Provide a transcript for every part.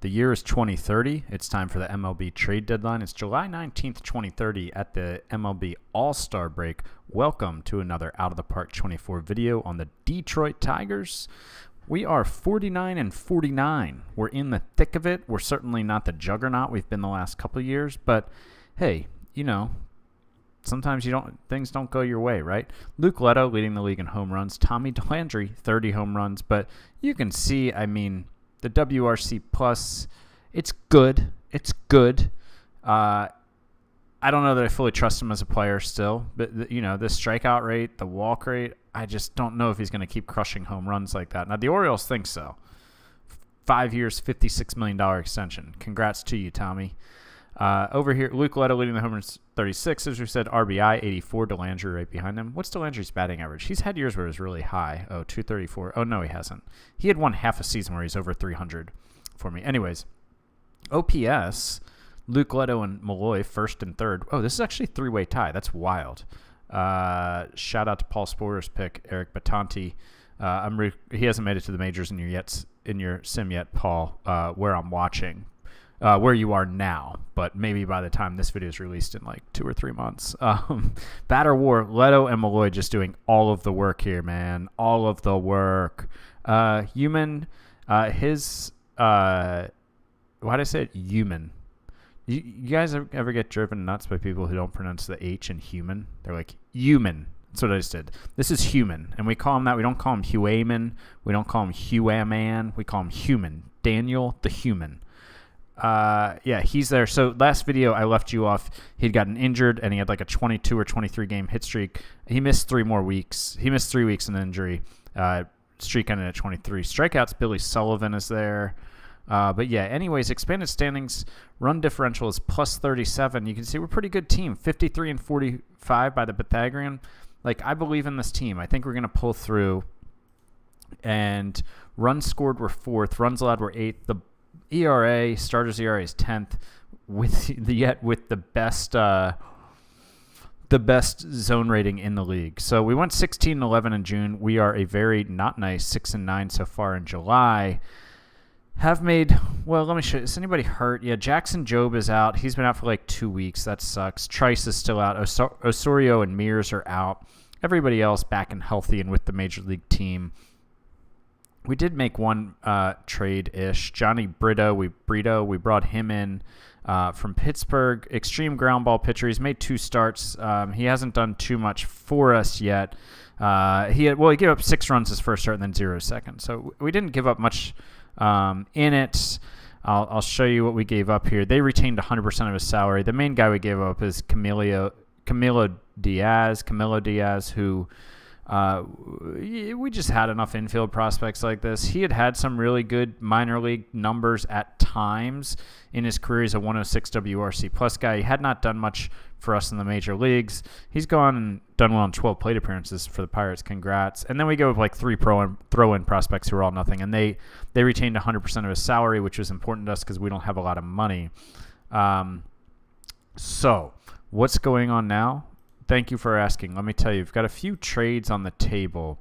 The year is 2030. It's time for the MLB trade deadline. It's July 19th, 2030 at the MLB All-Star break. Welcome to another Out of the Park 24 video on the Detroit Tigers. We are 49-49. We're in the thick of it. We're certainly not the juggernaut we've been the last couple of years, but hey, you know, sometimes things don't go your way, right? Luke Leto leading the league in home runs. Tommy DeLandre, 30 home runs. But you can see, I mean, the WRC plus, it's good. It's good. I don't know that I fully trust him as a player still, but the strikeout rate, the walk rate, I just don't know if he's going to keep crushing home runs like that. Now the Orioles think so. 5 years, $56 million extension. Congrats to you, Tommy. Over here, Luke Leto leading the home runs, 36, as we said. RBI, 84. DeLandre right behind him. What's DeLandre's batting average? He's had years where it was really high. 234. Oh, no, he hasn't. He had one half a season where he's over 300 for me. Anyways, OPS, Luke Leto and Malloy, first and third. Oh, this is actually a three-way tie. That's wild. Shout out to Paul Sporter's pick, Eric Batanti. He hasn't made it to the majors in your sim yet, Paul, where I'm watching. Where you are now, but maybe by the time this video is released in like 2 or 3 months. Batter war, Leto and Malloy just doing all of the work here, man. All of the work. Why'd I say it? Human. You guys ever get driven nuts by people who don't pronounce the H in human? They're like, human. That's what I just did. This is human, and we call him that. We don't call him Huaman. We don't call him Huaman. We call him human. Daniel the human. Yeah, he's there. So last video I left you off. He'd gotten injured and he had like a 22 or 23 game hit streak. He missed 3 more weeks. He missed 3 weeks in injury. Streak ended at 23. Strikeouts, Billy Sullivan is there. But yeah, anyways, expanded standings, run differential is plus 37. You can see we're a pretty good team. 53-45 by the Pythagorean. Like, I believe in this team. I think we're going to pull through. And runs scored were 4th. Runs allowed were 8th. The ERA, starters ERA is 10th, with the best zone rating in the league. So we went 16-11 in June. We are a very not nice 6-9 so far in July. Have made, well, let me show you. Is anybody hurt? Yeah, Jackson Jobe is out. He's been out for like 2 weeks. That sucks. Trice is still out. Osorio and Mears are out. Everybody else back and healthy and with the major league team. We did make one trade-ish. Johnny Brito, we brought him in from Pittsburgh. Extreme ground ball pitcher. He's made 2 starts. He hasn't done too much for us yet. He gave up 6 runs his first start and then 0 second. So we didn't give up much in it. I'll show you what we gave up here. They retained 100% of his salary. The main guy we gave up is Camilo Diaz, who... we just had enough infield prospects like this. He had some really good minor league numbers at times in his career. He's a 106 WRC plus guy. He had not done much for us in the major leagues. He's gone and done well in 12 plate appearances for the Pirates. Congrats. And then we go with like 3 throw-in prospects who are all nothing, and they retained 100% of his salary, which was important to us because we don't have a lot of money. So what's going on now? Thank you for asking. Let me tell you, we've got a few trades on the table.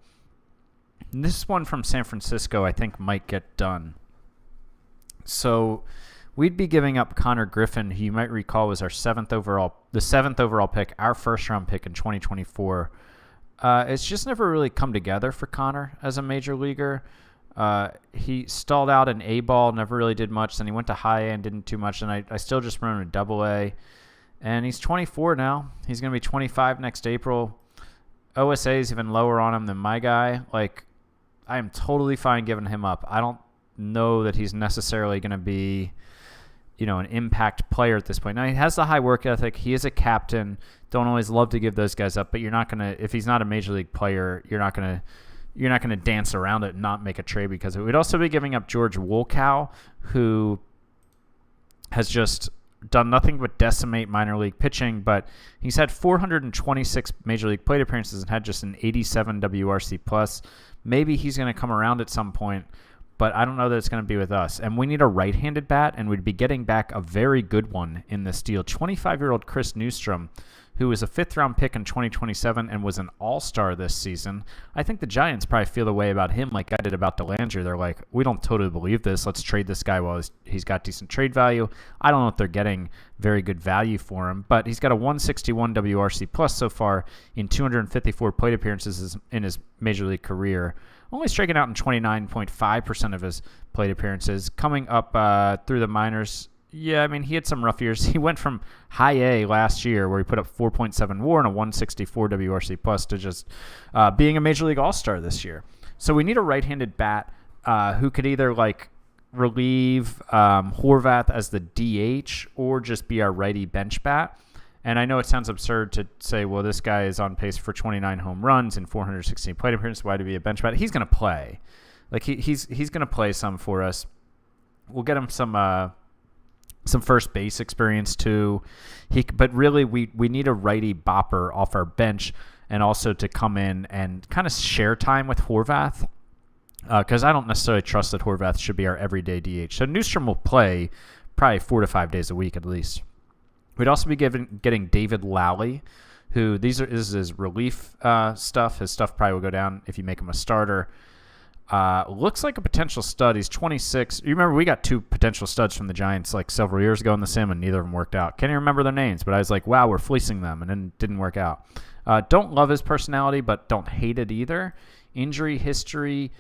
And this one from San Francisco I think might get done. So we'd be giving up Connor Griffin, who you might recall was the 7th overall pick, our first-round pick in 2024. It's just never really come together for Connor as a major leaguer. He stalled out in A-ball, never really did much. Then he went to high A and didn't do much. And I still just remember double A. And he's 24 now. He's going to be 25 next April. OSA is even lower on him than my guy. Like, I am totally fine giving him up. I don't know that he's necessarily going to be, an impact player at this point. Now, he has the high work ethic. He is a captain. Don't always love to give those guys up, but you're not going to, if he's not a major league player, you're not going to dance around it and not make a trade because of it. We'd also be giving up George Wolkow, who has just done nothing but decimate minor league pitching, but he's had 426 major league plate appearances and had just an 87 WRC plus. Maybe he's going to come around at some point, but I don't know that it's going to be with us. And we need a right-handed bat, and we'd be getting back a very good one in this deal. 25-year-old Chris Newstrom, who was a fifth-round pick in 2027 and was an all-star this season. I think the Giants probably feel the way about him like I did about Delanger. They're like, we don't totally believe this. Let's trade this guy while he's got decent trade value. I don't know if they're getting very good value for him, but he's got a 161 WRC plus so far in 254 plate appearances in his major league career. Only striking out in 29.5% of his plate appearances. Coming up through the minors, yeah, I mean, he had some rough years. He went from high A last year, where he put up 4.7 WAR and a 164 WRC plus, to just being a Major League All-Star this year. So we need a right-handed bat who could either like relieve Horvath as the DH or just be our righty bench bat. And I know it sounds absurd to say, well, this guy is on pace for 29 home runs and 416 plate appearances. Why do be a bench bat? He's going to play. Like he's going to play some for us. We'll get him some first base experience too. But really, we need a righty bopper off our bench, and also to come in and kind of share time with Horvath, because I don't necessarily trust that Horvath should be our everyday DH. So Newstrom will play probably 4 to 5 days a week at least. We'd also be getting David Lally, who this is his relief stuff. His stuff probably will go down if you make him a starter. Looks like a potential stud. He's 26. You remember we got 2 potential studs from the Giants like several years ago in the sim, and neither of them worked out. Can't even remember their names, but I was like, wow, we're fleecing them, and then it didn't work out. Don't love his personality, but don't hate it either. Injury history,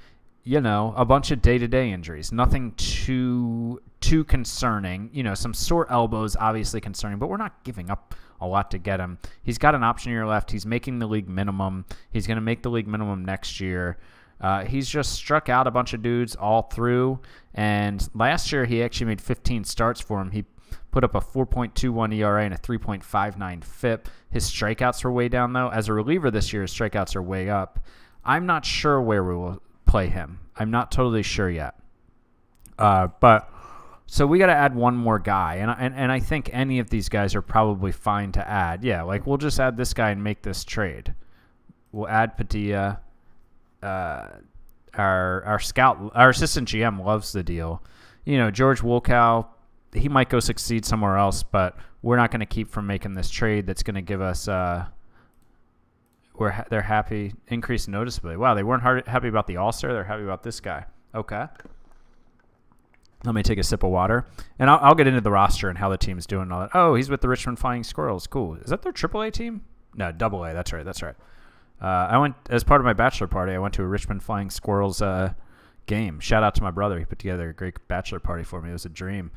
a bunch of day-to-day injuries. Nothing too concerning. Some sore elbows, obviously concerning, but we're not giving up a lot to get him. He's got an option year left. He's making the league minimum. He's going to make the league minimum next year. He's just struck out a bunch of dudes all through, and last year he actually made 15 starts for him. He put up a 4.21 ERA and a 3.59 FIP. His strikeouts were way down, though. As a reliever this year, his strikeouts are way up. I'm not sure where we will play him. I'm not totally sure yet. So we got to add one more guy, and I think any of these guys are probably fine to add. Yeah, like we'll just add this guy and make this trade. We'll add Padilla. Our assistant GM loves the deal. George Wolkow, he might go succeed somewhere else, but we're not going to keep from making this trade that's going to give us they're happy, increase noticeably. Wow, they weren't happy about the All-Star. They're happy about this guy. Okay. Let me take a sip of water, and I'll get into the roster and how the team's doing and all that. Oh, he's with the Richmond Flying Squirrels. Cool. Is that their AAA team? No, AA. That's right. I went, as part of my bachelor party, I went to a Richmond Flying Squirrels game. Shout out to my brother. He put together a great bachelor party for me. It was a dream.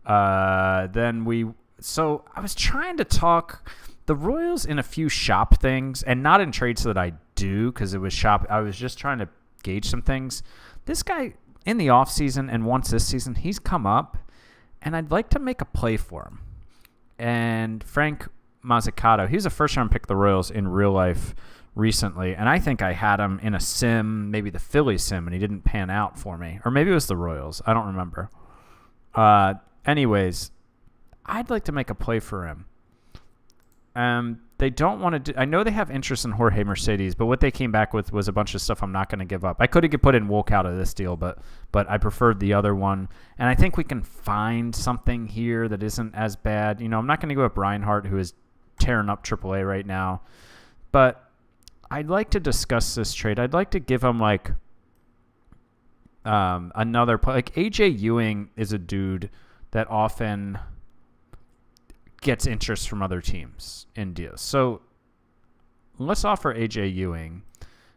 So I was trying to talk the Royals in a few shop things, and not in trades that I do, because it was shop. I was just trying to gauge some things. This guy, in the offseason and once this season, he's come up, and I'd like to make a play for him. And Frank Mazzucato, he was a first-round pick of the Royals in real life recently, and I think I had him in a sim, maybe the Phillies sim, and he didn't pan out for me. Or maybe it was the Royals. I don't remember. Anyways, I'd like to make a play for him. They don't want to do... I know they have interest in Jorge Mercedes, but what they came back with was a bunch of stuff I'm not going to give up. I could have put in Wolk out of this deal, but I preferred the other one. And I think we can find something here that isn't as bad. I'm not going to give up Reinhardt, who is tearing up AAA right now. But I'd like to discuss this trade. I'd like to give him another play. Like AJ Ewing is a dude that often gets interest from other teams in deals. So let's offer AJ Ewing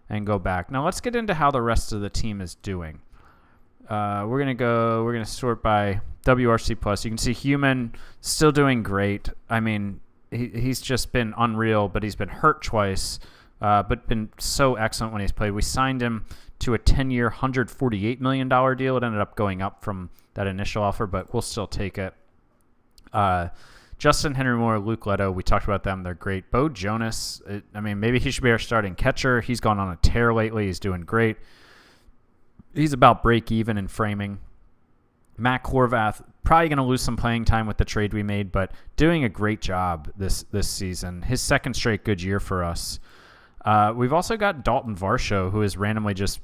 and go back. Now let's get into how the rest of the team is doing. We're gonna sort by WRC plus. You can see Human still doing great. I mean, he's just been unreal, but he's been hurt twice. But been so excellent when he's played. We signed him to a 10-year, $148 million deal. It ended up going up from that initial offer, but we'll still take it. Justin Henry Moore, Luke Leto, we talked about them. They're great. Bo Jonas, maybe he should be our starting catcher. He's gone on a tear lately. He's doing great. He's about break even in framing. Matt Horvath, probably going to lose some playing time with the trade we made, but doing a great job this season. His second straight good year for us. We've also got Dalton Varsho, who has randomly just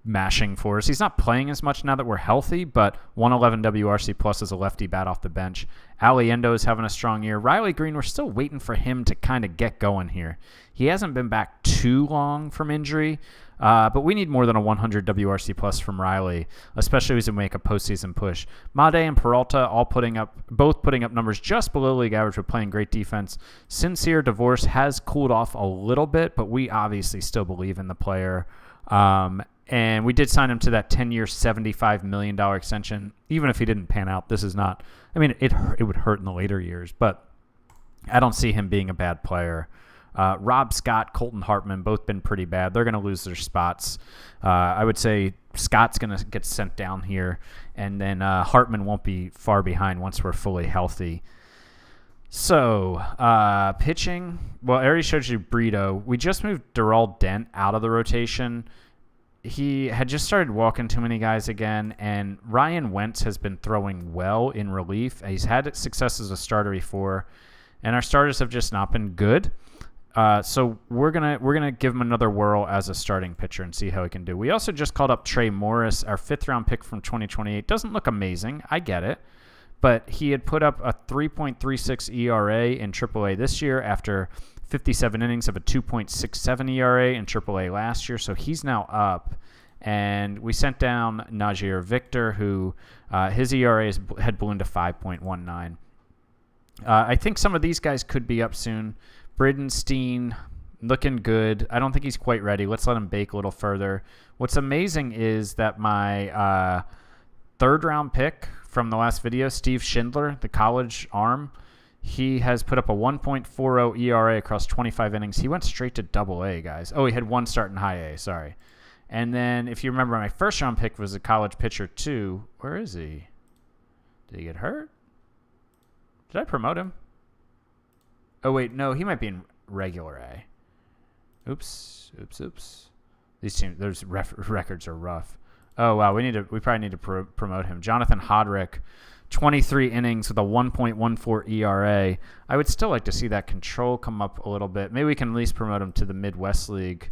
mashing for us. He's not playing as much now that we're healthy, but 111 WRC plus as a lefty bat off the bench. Aliendo is having a strong year. Riley Green, we're still waiting for him to kind of get going here. He hasn't been back too long from injury, but we need more than a 100 WRC plus from Riley, especially as we make a postseason push. Made and Peralta both putting up numbers just below league average with playing great defense. Sincere Divorce has cooled off a little bit, but we obviously still believe in the player. And we did sign him to that 10-year, $75 million extension. Even if he didn't pan out, this is not, I mean, it would hurt in the later years, but I don't see him being a bad player. Rob Scott, Colton Hartman, both been pretty bad. They're going to lose their spots. I would say Scott's going to get sent down here, and then Hartman won't be far behind once we're fully healthy. So, pitching, well, I already showed you Brito. We just moved Darrell Dent out of the rotation. He had just started walking too many guys again, and Ryan Wentz has been throwing well in relief. He's had success as a starter before, and our starters have just not been good. So we're gonna give him another whirl as a starting pitcher and see how he can do. We also just called up Trey Morris, our 5th-round pick from 2028. Doesn't look amazing, I get it, but he had put up a 3.36 ERA in AAA this year after 57 innings of a 2.67 ERA in AAA last year. So he's now up, and we sent down Najir Victor, who his ERA had ballooned to 5.19. I think some of these guys could be up soon. Bridenstine, looking good. I don't think he's quite ready. Let's let him bake a little further. What's amazing is that my 3rd-round pick from the last video, Steve Schindler, the college arm, he has put up a 1.40 ERA across 25 innings. He went straight to AA, guys. Oh, he had one start in high A, sorry. And then if you remember, my 1st-round pick was a college pitcher too. Where is he? Did he get hurt? Did I promote him? Oh, wait, no, he might be in regular A. Oops. These teams, those records are rough. Oh, wow, we probably need to promote him. Jonathan Hodrick, 23 innings with a 1.14 ERA. I would still like to see that control come up a little bit. Maybe we can at least promote him to the Midwest League.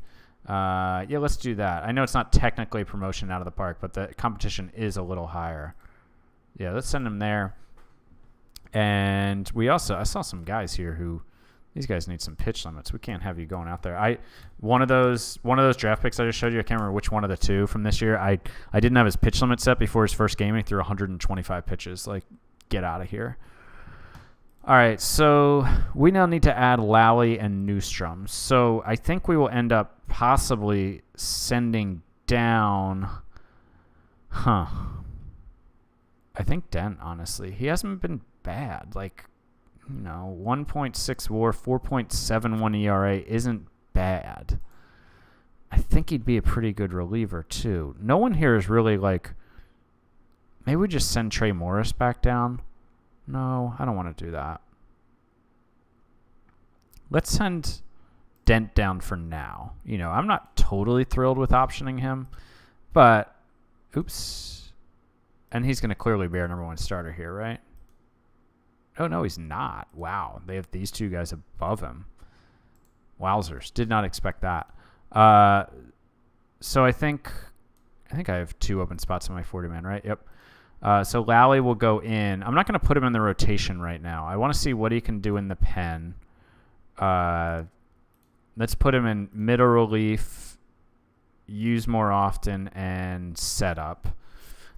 Yeah, let's do that. I know it's not technically a promotion out of the park, but the competition is a little higher. Yeah, let's send him there. And I saw some guys here who, these guys need some pitch limits. We can't have you going out there. One of those draft picks I just showed you, I can't remember which one of the two from this year. I didn't have his pitch limit set before his first game. He threw 125 pitches. Like, get out of here. All right, so we now need to add Lally and Newstrom. So I think we will end up possibly sending down, I think Dent, honestly. He hasn't been bad. Like, 1.6 WAR, 4.71 ERA isn't bad. I think he'd be a pretty good reliever too. No one here is really like, maybe we just send Trey Morris back down. No, I don't want to do that. Let's send Dent down for now. I'm not totally thrilled with optioning him, but oops. And he's going to clearly be our number 1 starter here, right? Oh, no, he's not. Wow. They have these two guys above him. Wowzers. Did not expect that. So I think I have 2 open spots in my 40-man, right? Yep. So Lally will go in. I'm not going to put him in the rotation right now. I want to see what he can do in the pen. Let's put him in middle relief, use more often, and set up,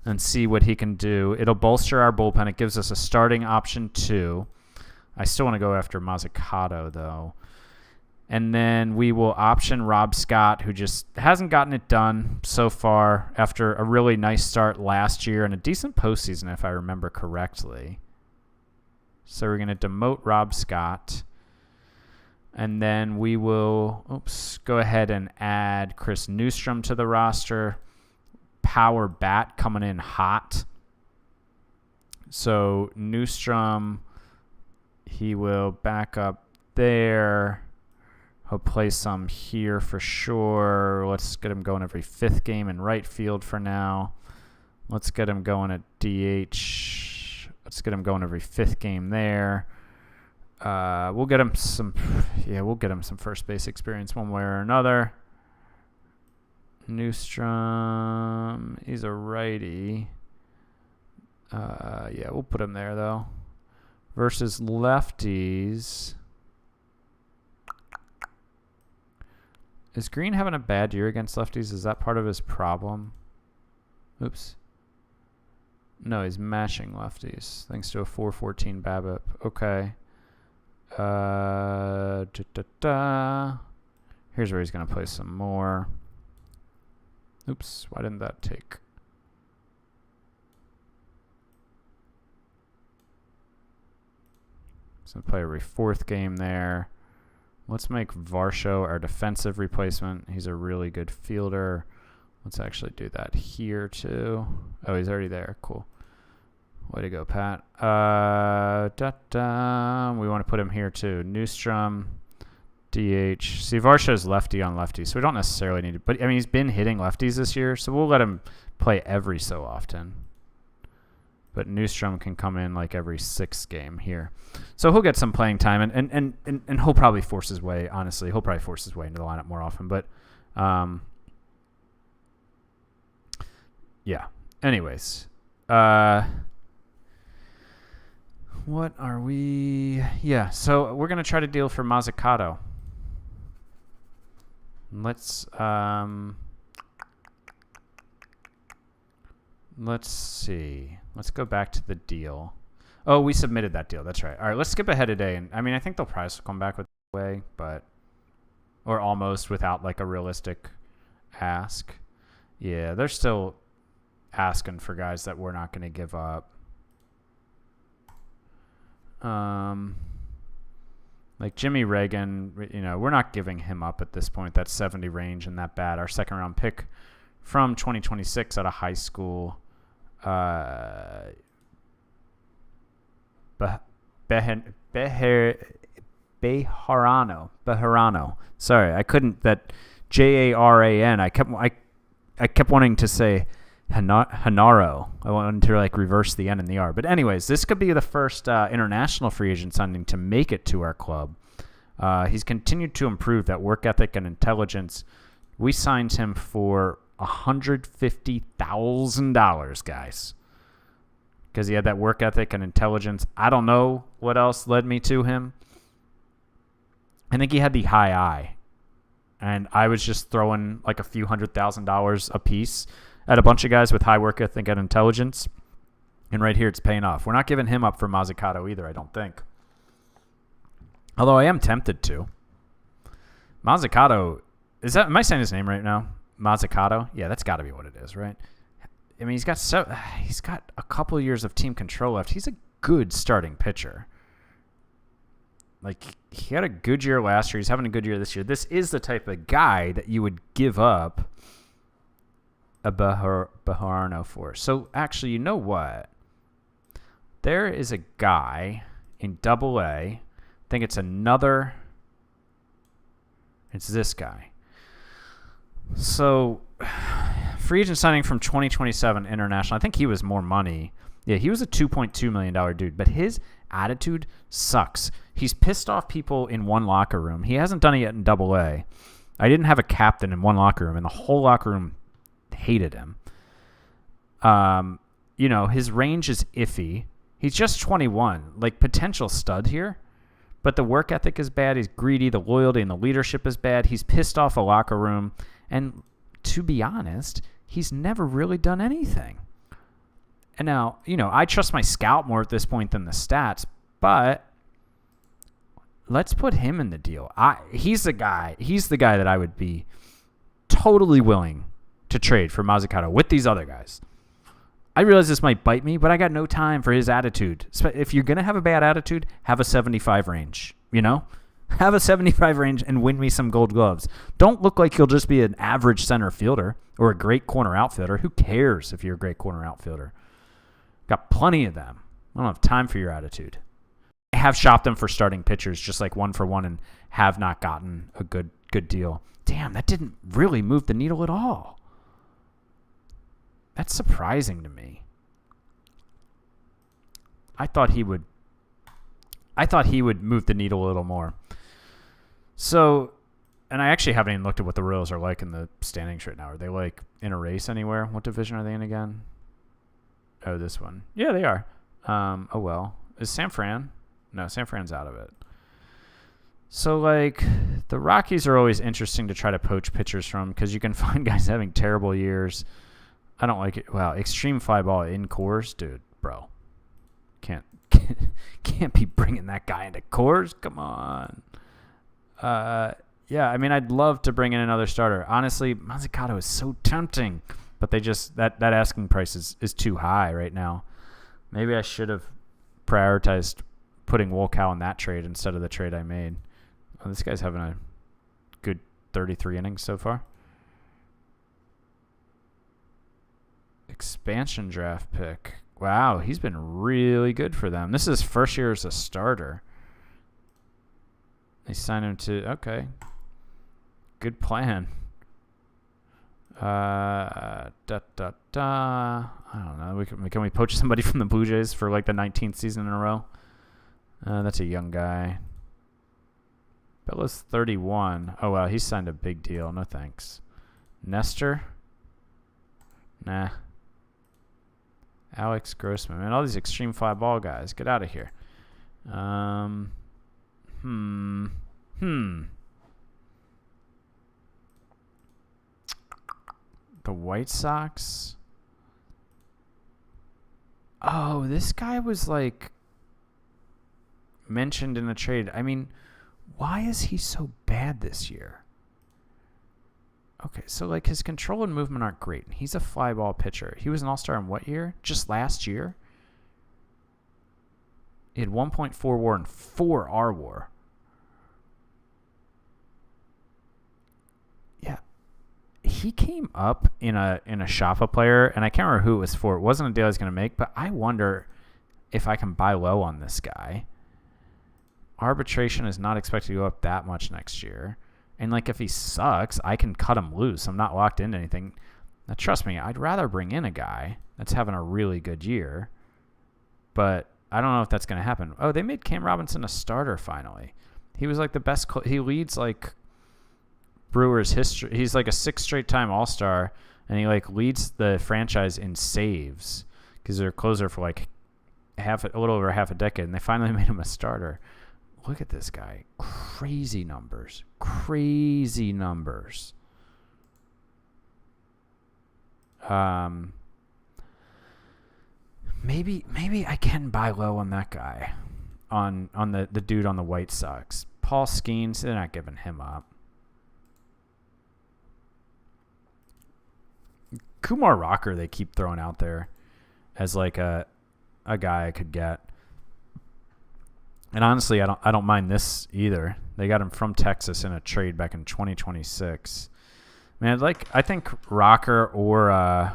and see what he can do. It'll bolster our bullpen. It gives us a starting option too. I still want to go after Mazzucato, though. And then we will option Rob Scott, who just hasn't gotten it done so far after a really nice start last year and a decent postseason, if I remember correctly. So we're going to demote Rob Scott. And then we will go ahead and add Chris Newstrom to the roster. Power bat coming in hot. So Newstrom, he will back up there. He'll play some here for sure. Let's get him going every 5th game in right field for now. Let's get him going at DH. Let's get him going every 5th game there. We'll get him some first base experience one way or another. Newstrom, he's a righty. Yeah, we'll put him there, though. Versus lefties. Is Green having a bad year against lefties? Is that part of his problem? Oops. No, he's mashing lefties thanks to a 414 BABIP. Okay. Here's where he's going to play some more. Oops, why didn't that take? He's going to play every fourth game there. Let's make Varsho our defensive replacement. He's a really good fielder. Let's actually do that here too. Oh, he's already there. Cool. Way to go, Pat. We want to put him here too. Newstrom, DH. See, Varsho's lefty on lefty, so we don't necessarily need to. But I mean, he's been hitting lefties this year, so we'll let him play every so often. But Newstrom can come in like every sixth game here. So he'll get some playing time, and he'll probably force his way, honestly. He'll probably force his way into the lineup more often. But, yeah. Anyways. What are we? Yeah, so we're going to try to deal for Mazzucato. Let's see. Let's go back to the deal. Oh, we submitted that deal. That's right. All right, let's skip ahead today. And I mean, I think they'll probably come back with the way, but or almost without like a realistic ask. Yeah, they're still asking for guys that we're not going to give up. Like Jimmy Reagan, you know, we're not giving him up at this point. That's 70 range and that bad. Our second round pick from 2026 out of high school. Bejarano. Sorry, I couldn't. That Jaran. I kept wanting to say Hanaro. I wanted to like reverse the N and the R. But anyways, this could be the first international free agent signing to make it to our club. He's continued to improve that work ethic and intelligence. We signed him for $150,000, guys, because he had that work ethic and intelligence. I don't know what else led me to him. I think he had the high I, and I was just throwing like a few $100,000 a piece at a bunch of guys with high work ethic and intelligence, and right here it's paying off. We're not giving him up for Mazzucato either, I don't think. Although I am tempted to. Mazzucato, am I saying his name right now? Mazzucato? Yeah, that's got to be what it is, right? I mean, he's got a couple years of team control left. He's a good starting pitcher. Like, he had a good year last year. He's having a good year this year. This is the type of guy that you would give up a Bejarano for. So, actually, you know what? There is a guy in Double A. I think it's this guy. So, free agent signing from 2027 international. I think he was more money. Yeah, he was a $2.2 million dude, but his attitude sucks. He's pissed off people in one locker room. He hasn't done it yet in Double A. I didn't have a captain in one locker room, and the whole locker room hated him. You know, his range is iffy. He's just 21, like potential stud here. But the work ethic is bad. He's greedy. The loyalty and the leadership is bad. He's pissed off a locker room. And to be honest, he's never really done anything. And now, you know, I trust my scout more at this point than the stats, but let's put him in the deal. He's the guy that I would be totally willing to trade for Mazzucato with these other guys. I realize this might bite me, but I got no time for his attitude. If you're going to have a bad attitude, have a 75 range, you know? Have a 75 range and win me some gold gloves. Don't look like you'll just be an average center fielder or a great corner outfielder. Who cares if you're a great corner outfielder? Got plenty of them. I don't have time for your attitude. I have shopped them for starting pitchers, just like 1-for-1, and have not gotten a good deal. Damn, that didn't really move the needle at all. That's surprising to me. I thought he would move the needle a little more. So And I actually haven't even looked at what the Royals are like in the standings right now. Are they like in a race anywhere? What division are they in again? Oh, this one. Yeah, they are. Oh, well. Is San Fran? No, San Fran's out of it. So, like, the Rockies are always interesting to try to poach pitchers from because you can find guys having terrible years. I don't like it. Wow, extreme fly ball in Coors? Dude, bro. Can't be bringing that guy into Coors. Come on. Yeah, I mean, I'd love to bring in another starter. Honestly, Mazzucato is so tempting, but they just that asking price is too high right now. Maybe I should have prioritized putting Wolkow in that trade instead of the trade I made. Oh, this guy's having a good 33 innings so far. Expansion draft pick. Wow, he's been really good for them. This is his first year as a starter. They signed him to... Okay. Good plan. I don't know. Can we poach somebody from the Blue Jays for like the 19th season in a row? That's a young guy. Bella's 31. Oh, wow. He signed a big deal. No thanks. Nestor? Nah. Alex Grossman. Man, all these extreme fly ball guys. Get out of here. The White Sox? Oh, this guy was like mentioned in a trade. I mean, why is he so bad this year? Okay, so like his control and movement aren't great. He's a fly ball pitcher. He was an all-star in what year? Just last year? He had 1.4 WAR and 4 R WAR. Yeah. He came up in a Shafa player, and I can't remember who it was for. It wasn't a deal I was going to make, but I wonder if I can buy low on this guy. Arbitration is not expected to go up that much next year. And, like, if he sucks, I can cut him loose. I'm not locked into anything. Now, trust me, I'd rather bring in a guy that's having a really good year. But I don't know if that's going to happen. Oh, they made Cam Robinson a starter finally. He was, like, the best. He leads, like, Brewers history. He's, like, a 6th straight time All-Star. And he, like, leads the franchise in saves. Because they're a closer for, like, a little over half a decade. And they finally made him a starter. Look at this guy. Crazy numbers. Crazy numbers. Maybe I can buy low on that guy. On the dude on the White Sox. Paul Skeens, they're not giving him up. Kumar Rocker they keep throwing out there as like a guy I could get. And honestly, I don't mind this either. They got him from Texas in a trade back in 2026. Man, I think Rocker or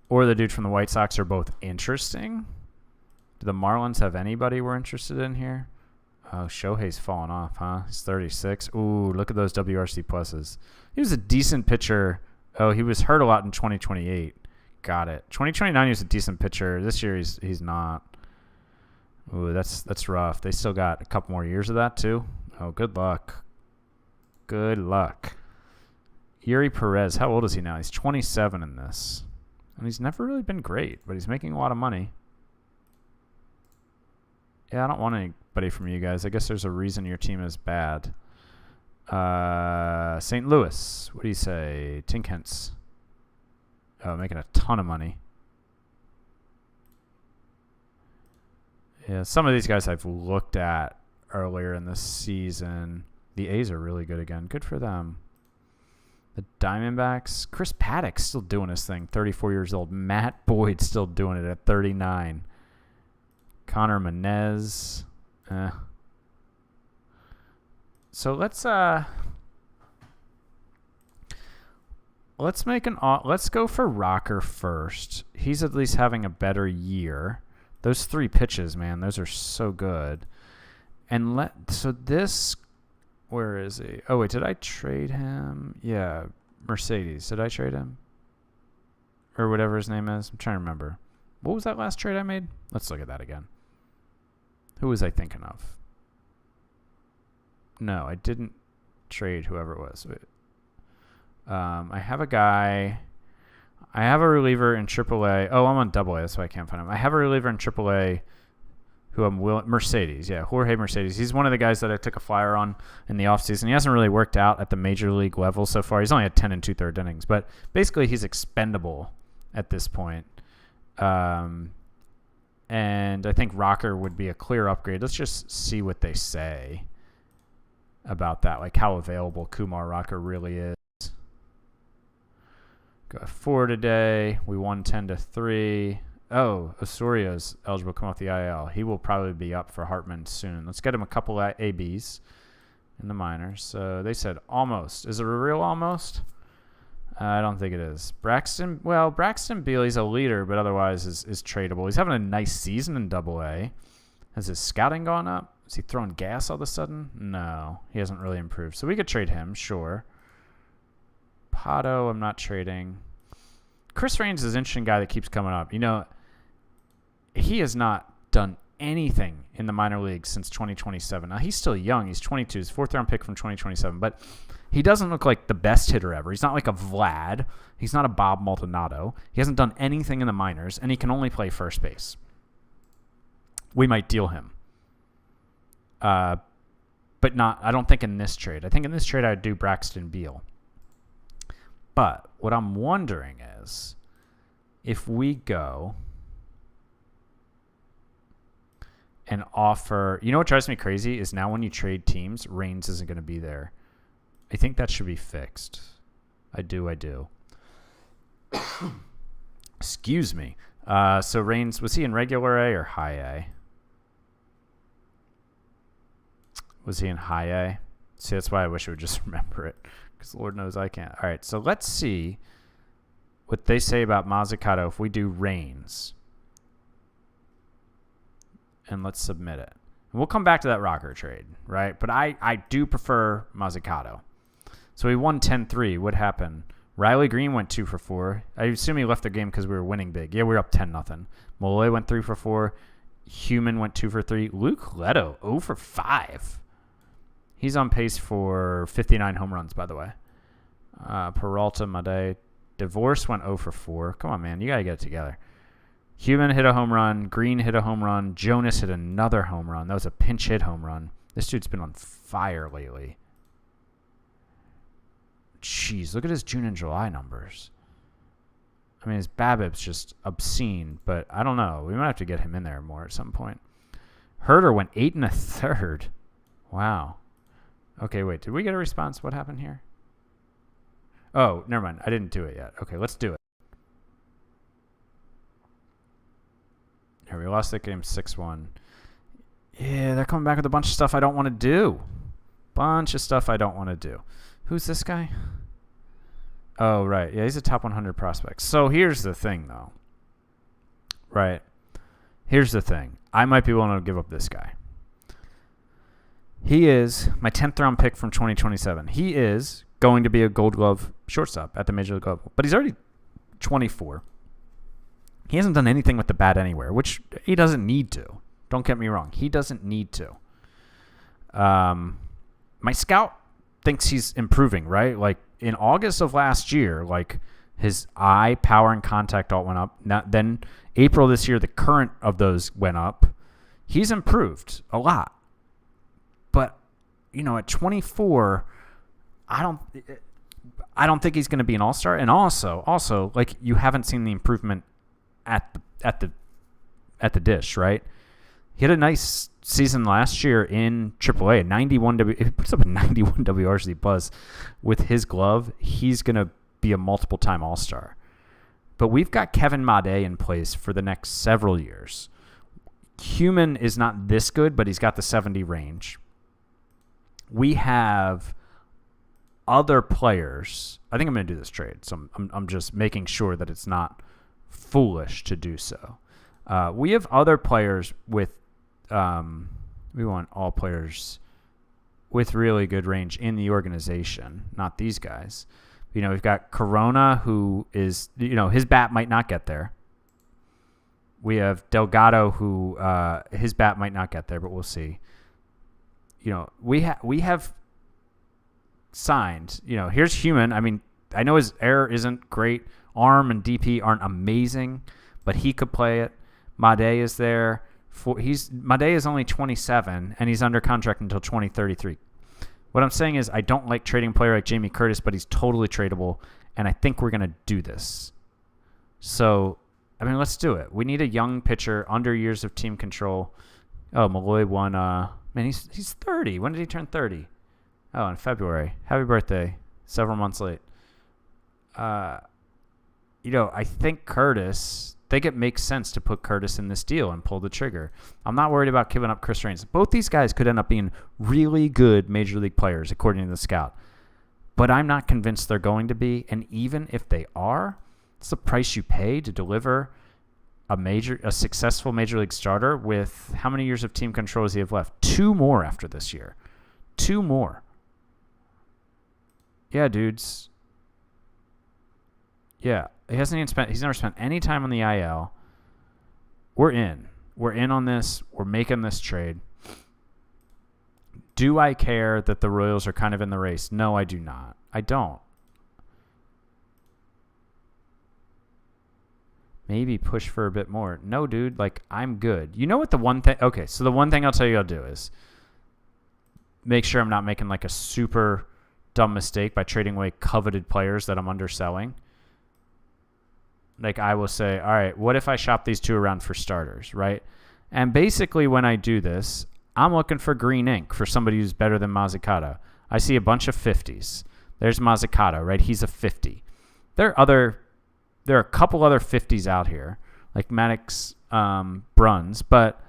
the dude from the White Sox are both interesting. Do the Marlins have anybody we're interested in here? Oh, Shohei's fallen off, huh? He's 36. Ooh, look at those WRC pluses. He was a decent pitcher. Oh, he was hurt a lot in 2028. Got it. 2029 he was a decent pitcher. This year he's not. Ooh, that's rough. They still got a couple more years of that, too. Oh, good luck. Good luck. Yuri Perez, how old is he now? He's 27 in this. And he's never really been great, but he's making a lot of money. Yeah, I don't want anybody from you guys. I guess there's a reason your team is bad. St. Louis, what do you say? Tinkens. Oh, making a ton of money. Yeah, some of these guys I've looked at earlier in the season. The A's are really good again. Good for them. The Diamondbacks. Chris Paddock's still doing his thing. 34 years old. Matt Boyd still doing it at 39. Connor Menez. So let's go for Rocker first. He's at least having a better year. Those 3 pitches, man, those are so good. And where is he? Oh, wait, did I trade him? Yeah, Mercedes. Did I trade him? Or whatever his name is. I'm trying to remember. What was that last trade I made? Let's look at that again. Who was I thinking of? No, I didn't. trade whoever it was. Wait. I have a guy. I have a reliever in AAA. Oh, I'm on AA. That's why I can't find him. I have a reliever in AAA who I'm willing. Mercedes. Yeah, Jorge Mercedes. He's one of the guys that I took a flyer on in the offseason. He hasn't really worked out at the major league level so far. He's only had 10 2/3 innings. But basically, he's expendable at this point. And I think Rocker would be a clear upgrade. Let's just see what they say about that, like how available Kumar Rocker really is. Got 4 today. We won 10-3. Oh, Osorio's eligible to come off the IL. He will probably be up for Hartman soon. Let's get him a couple of ABs in the minors. So they said almost. Is it a real almost? I don't think it is. Braxton Beal, he's a leader, but otherwise is tradable. He's having a nice season in AA. Has his scouting gone up? Is he throwing gas all of a sudden? No, he hasn't really improved. So we could trade him, sure. Pato, I'm not trading. Chris Raines is an interesting guy that keeps coming up. You know, he has not done anything in the minor leagues since 2027. Now, he's still young. He's 22. He's 4th-round pick from 2027. But he doesn't look like the best hitter ever. He's not like a Vlad. He's not a Bob Maldonado. He hasn't done anything in the minors, and he can only play first base. We might deal him. But not. I don't think in this trade. I think in this trade I'd do Braxton Beal. But what I'm wondering is if we go and offer, you know what drives me crazy is now when you trade teams, Raines isn't going to be there. I think that should be fixed. I do. Excuse me. So Raines, was he in regular A or high A? Was he in high A? See, that's why I wish I would just remember it. Because Lord knows I can't. All right, so let's see what they say about Mazzucato if we do Raines. And let's submit it. And we'll come back to that Rocker trade, right? But I do prefer Mazzucato. So we won 10-3. What happened? Riley Green went 2 for 4. I assume he left the game because we were winning big. Yeah, we were up 10-0. Molloy went 3 for 4. Human went 2 for 3. Luke Leto 0 for 5. He's on pace for 59 home runs, by the way. Peralta, Made. Divorce went 0 for 4. Come on, man. You got to get it together. Human hit a home run. Green hit a home run. Jonas hit another home run. That was a pinch hit home run. This dude's been on fire lately. Jeez, look at his June and July numbers. I mean, his BABIP's just obscene, but I don't know. We might have to get him in there more at some point. Herder went 8 1/3. Wow. Okay, wait. Did we get a response? What happened here? Oh, never mind. I didn't do it yet. Okay, let's do it. Here, we lost that game 6-1. Yeah, they're coming back with a bunch of stuff I don't want to do. Bunch of stuff I don't want to do. Who's this guy? Oh, right. Yeah, he's a top 100 prospect. So here's the thing, though. Right. Here's the thing. I might be willing to give up this guy. He is my 10th round pick from 2027. He is going to be a Gold Glove shortstop at the Major League level. But he's already 24. He hasn't done anything with the bat anywhere, which he doesn't need to. Don't get me wrong. He doesn't need to. My scout thinks he's improving, right? Like in August of last year, like his eye, power, and contact all went up. Then April this year, the current of those went up. He's improved a lot. But, you know, at 24, I don't think he's going to be an all-star. And also, like you haven't seen the improvement at the dish, right? He had a nice season last year in AAA, he puts up a 91 WRC plus with his glove. He's going to be a multiple-time all-star. But we've got Kevin Made in place for the next several years. Human is not this good, but he's got the 70 range. We have other players. I think I'm going to do this trade, so I'm just making sure that it's not foolish to do so. We have other players with we want all players with really good range in the organization, not these guys. You know, we've got Corona, who is, you know, his bat might not get there. We have Delgado, who his bat might not get there, but we'll see. You know, we have signed. You know, here's Human. I mean, I know his error isn't great. Arm and DP aren't amazing, but he could play it. Made is there. Made is only 27, and he's under contract until 2033. What I'm saying is I don't like trading a player like Jamie Curtis, but he's totally tradable, and I think we're going to do this. So, I mean, let's do it. We need a young pitcher under years of team control. Oh, Malloy won. Man, he's 30. When did he turn 30? Oh, in February. Happy birthday. Several months late. You know, I think it makes sense to put Curtis in this deal and pull the trigger. I'm not worried about giving up Chris Raines. Both these guys could end up being really good major league players, according to the scout. But I'm not convinced they're going to be. And even if they are, it's the price you pay to deliver a successful major league starter with how many years of team control does he have left? 2 more after this year. 2 more. Yeah, dudes. Yeah, he's never spent any time on the IL. We're in. We're in on this. We're making this trade. Do I care that the Royals are kind of in the race? No, I do not. I don't. Maybe push for a bit more. No, dude, like, I'm good. You know what the one thing... Okay, so the one thing I'll tell you I'll do is make sure I'm not making, like, a super dumb mistake by trading away coveted players that I'm underselling. Like, I will say, all right, what if I shop these 2 around for starters, right? And basically when I do this, I'm looking for green ink for somebody who's better than Mazzucato. I see a bunch of 50s. There's Mazzucato, right? He's a 50. There are a couple other 50s out here, like Maddox, Bruns, but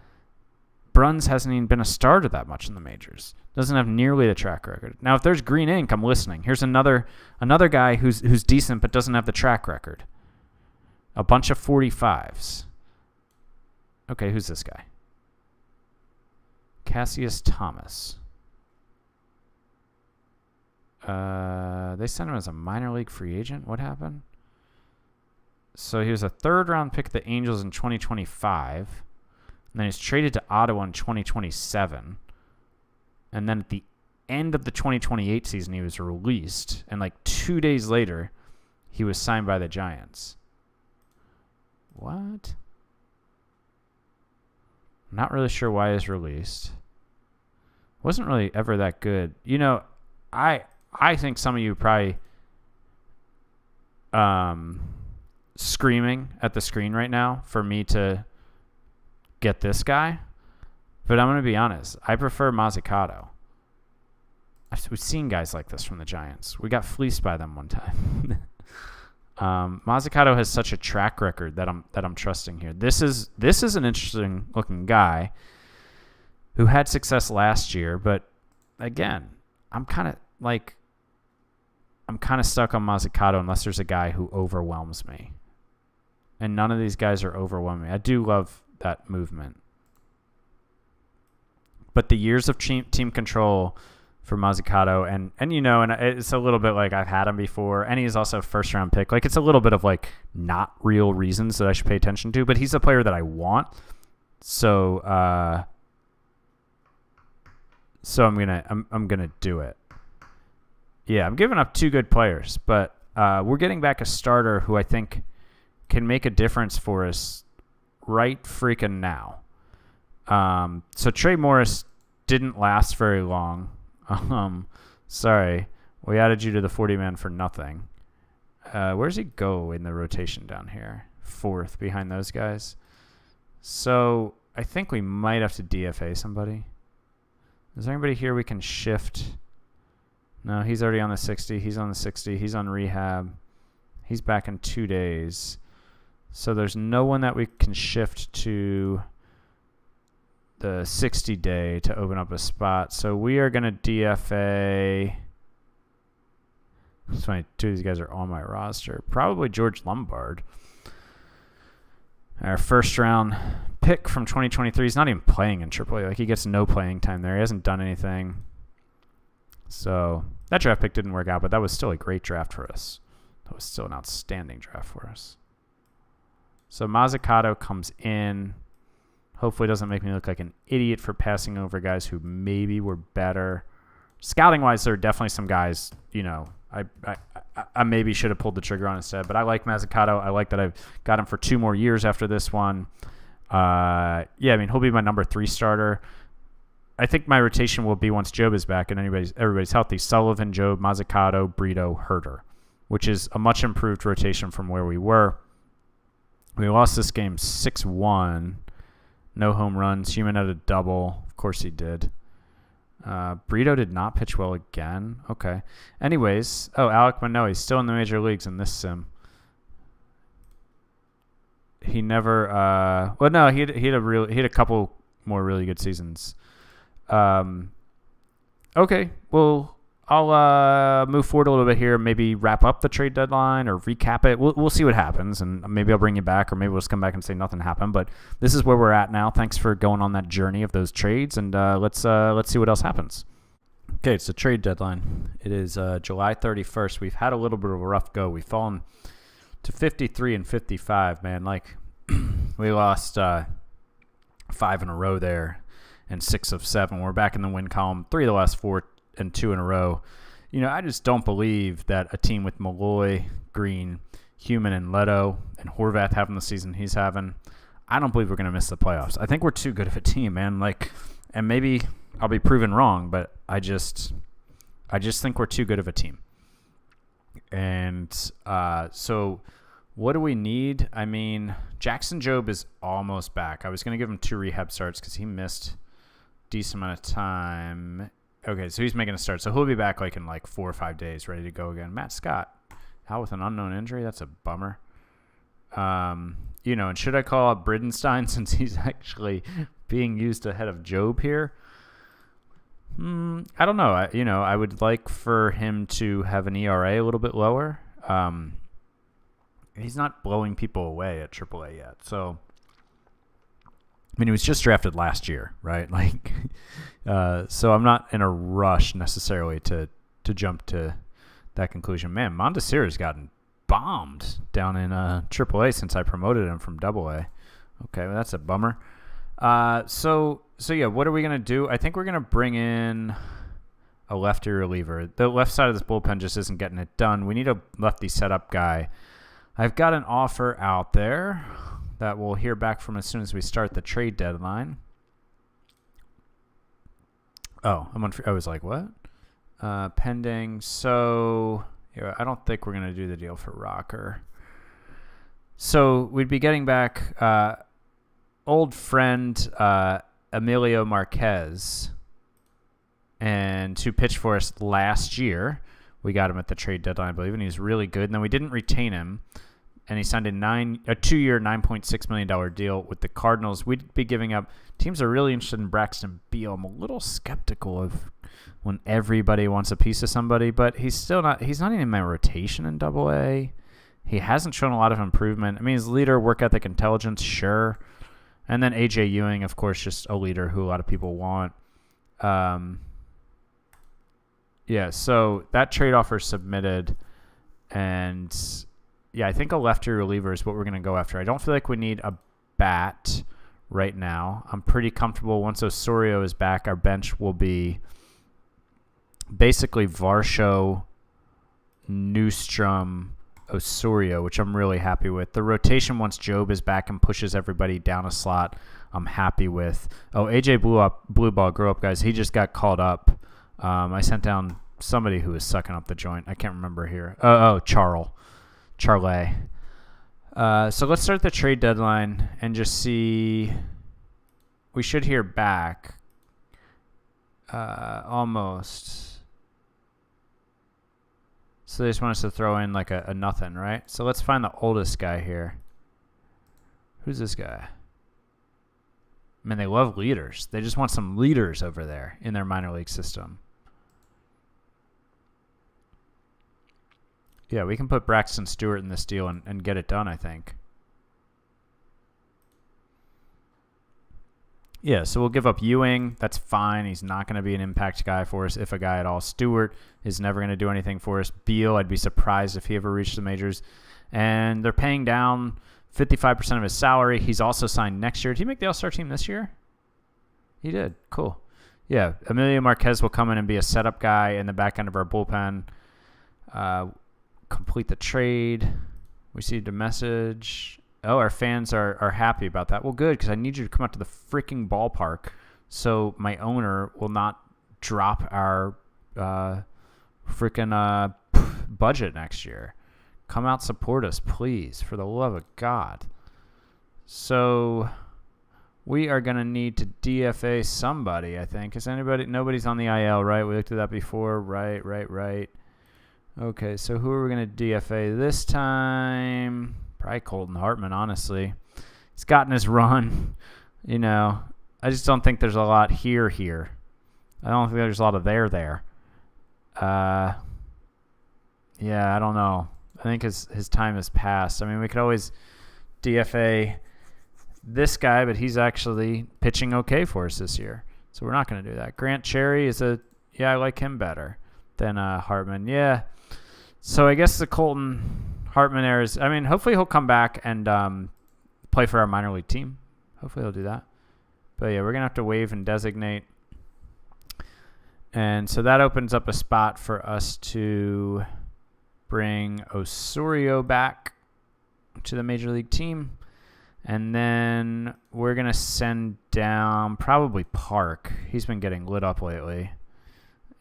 Bruns hasn't even been a starter that much in the majors. Doesn't have nearly the track record. Now, if there's green ink, I'm listening. Here's another guy who's decent but doesn't have the track record. A bunch of 45s. Okay, who's this guy? Cassius Thomas. They sent him as a minor league free agent. What happened? So he was a 3rd-round pick of the Angels in 2025. And then he's traded to Ottawa in 2027. And then at the end of the 2028 season, he was released. And like 2 days later, he was signed by the Giants. What? I'm not really sure why he's released. Wasn't really ever that good. You know, I think some of you probably screaming at the screen right now for me to get this guy. But I'm going to be honest. I prefer Mazzucato. We've seen guys like this from the Giants. We got fleeced by them one time. Mazzucato has such a track record that I'm trusting here. This is an interesting looking guy who had success last year, but again, I'm kind of stuck on Mazzucato unless there's a guy who overwhelms me. And none of these guys are overwhelming me. I do love that movement. But the years of team control for Mazzucato, and you know, and it's a little bit like I've had him before, and he's also a first-round pick. Like, it's a little bit of like not real reasons that I should pay attention to, but he's a player that I want. So I'm gonna do it. Yeah, I'm giving up 2 good players, but we're getting back a starter who I think can make a difference for us right freaking now. So Trey Morris didn't last very long. Sorry, we added you to the 40-man for nothing. Where does he go in the rotation down here? 4th behind those guys. So I think we might have to DFA somebody. Is there anybody here we can shift? No, he's already on the 60. He's on the 60. He's on rehab. He's back in 2 days. So there's no one that we can shift to the 60-day to open up a spot. So we are going to DFA. It's funny, 2 of these guys are on my roster. Probably George Lombard. Our first-round pick from 2023. He's not even playing in AAA. Like, he gets no playing time there. He hasn't done anything. So that draft pick didn't work out, but that was still a great draft for us. That was still an outstanding draft for us. So Mazzucato comes in. Hopefully doesn't make me look like an idiot for passing over guys who maybe were better. Scouting-wise, there are definitely some guys, I maybe should have pulled the trigger on instead. But I like Mazzucato. I like that I've got him for 2 more years after this one. He'll be my number 3 starter. I think my rotation will be once Job is back and everybody's healthy. Sullivan, Job, Mazzucato, Brito, Herter, which is a much improved rotation from where we were. We lost this game 6-1. No home runs. Human had a double. Of course he did. Brito did not pitch well again. Okay. Anyways, Alec Manoah, he's still in the major leagues in this sim. He never. He had a couple more really good seasons. Okay. Well, I'll move forward a little bit here. Maybe wrap up the trade deadline or recap it. We'll see what happens, and maybe I'll bring you back, or maybe we'll just come back and say nothing happened. But this is where we're at now. Thanks for going on that journey of those trades, and let's see what else happens. Okay, it's the trade deadline. It is July 31st. We've had a little bit of a rough go. We've fallen to 53 and 55, man. Like we lost 5 in a row there, and 6 of 7. We're back in the win column. 3 of the last 4. And 2 in a row. I just don't believe that a team with Malloy, Green, Human, and Leto, and Horvath having the season he's having, I don't believe we're going to miss the playoffs. I think we're too good of a team, man. And maybe I'll be proven wrong, but I just think we're too good of a team. And so what do we need? I mean, Jackson Job is almost back. I was going to give him 2 rehab starts because he missed a decent amount of time. Okay, so he's making a start. So he'll be back in 4 or 5 days, ready to go again. Matt Scott, out with an unknown injury? That's a bummer. And should I call up Bridenstine since he's actually being used ahead of Job here? I don't know. I would like for him to have an ERA a little bit lower. He's not blowing people away at AAA yet, so... he was just drafted last year, right? So I'm not in a rush necessarily to jump to that conclusion. Man, Mondesir's gotten bombed down in AAA since I promoted him from AA. Okay, well, that's a bummer. So yeah, what are we gonna do? I think we're gonna bring in a lefty reliever. The left side of this bullpen just isn't getting it done. We need a lefty setup guy. I've got an offer out there that we'll hear back from as soon as we start the trade deadline. Oh, I was like, what? Pending. So I don't think we're going to do the deal for Rocker. So we'd be getting back old friend Emilio Marquez, and who pitched for us last year. We got him at the trade deadline, I believe, and he was really good. And then we didn't retain him. And he signed a 2-year, $9.6 million deal with the Cardinals. We'd be giving up. Teams are really interested in Braxton Beal. I'm a little skeptical of when everybody wants a piece of somebody, but he's not even in my rotation in AA. He hasn't shown a lot of improvement. I mean, his leader, work ethic, intelligence, sure. And then AJ Ewing, of course, just a leader who a lot of people want. So that trade offer is submitted, and... yeah, I think a lefty reliever is what we're going to go after. I don't feel like we need a bat right now. I'm pretty comfortable. Once Osorio is back, our bench will be basically Varsho, Newstrom, Osorio, which I'm really happy with. The rotation, once Job is back and pushes everybody down a slot, I'm happy with. Oh, AJ Blue Ball, grow up, guys. He just got called up. I sent down somebody who was sucking up the joint. I can't remember here. Charlie. So let's start the trade deadline and just see. We should hear back. Almost. So they just want us to throw in a nothing, right? So let's find the oldest guy here. Who's this guy? Man, they love leaders. They just want some leaders over there in their minor league system. Yeah, we can put Braxton Stewart in this deal and get it done, I think. Yeah, so we'll give up Ewing. That's fine. He's not going to be an impact guy for us, if a guy at all. Stewart is never going to do anything for us. Beal, I'd be surprised if he ever reached the majors. And they're paying down 55% of his salary. He's also signed next year. Did he make the All-Star team this year? He did. Cool. Yeah, Emilio Marquez will come in and be a setup guy in the back end of our bullpen. Complete the trade. Received a message. Oh, our fans are happy about that. Well, good, because I need you to come out to the freaking ballpark so my owner will not drop our freaking budget next year. Come out, support us, please, for the love of God. So we are going to need to DFA somebody, I think. Is anybody? Nobody's on the IL, right? We looked at that before. Right. Okay, so who are we going to DFA this time? Probably Colton Hartman, honestly. He's gotten his run. I just don't think there's a lot here. I don't think there's a lot of there. Yeah, I don't know. I think his time has passed. I mean, we could always DFA this guy, but he's actually pitching okay for us this year. So we're not going to do that. Grant Cherry I like him better than Hartman. Yeah. So I guess the Colton Hartman era is, hopefully he'll come back and play for our minor league team. Hopefully he'll do that. But yeah, we're going to have to waive and designate. And so that opens up a spot for us to bring Osorio back to the major league team. And then we're going to send down probably Park. He's been getting lit up lately.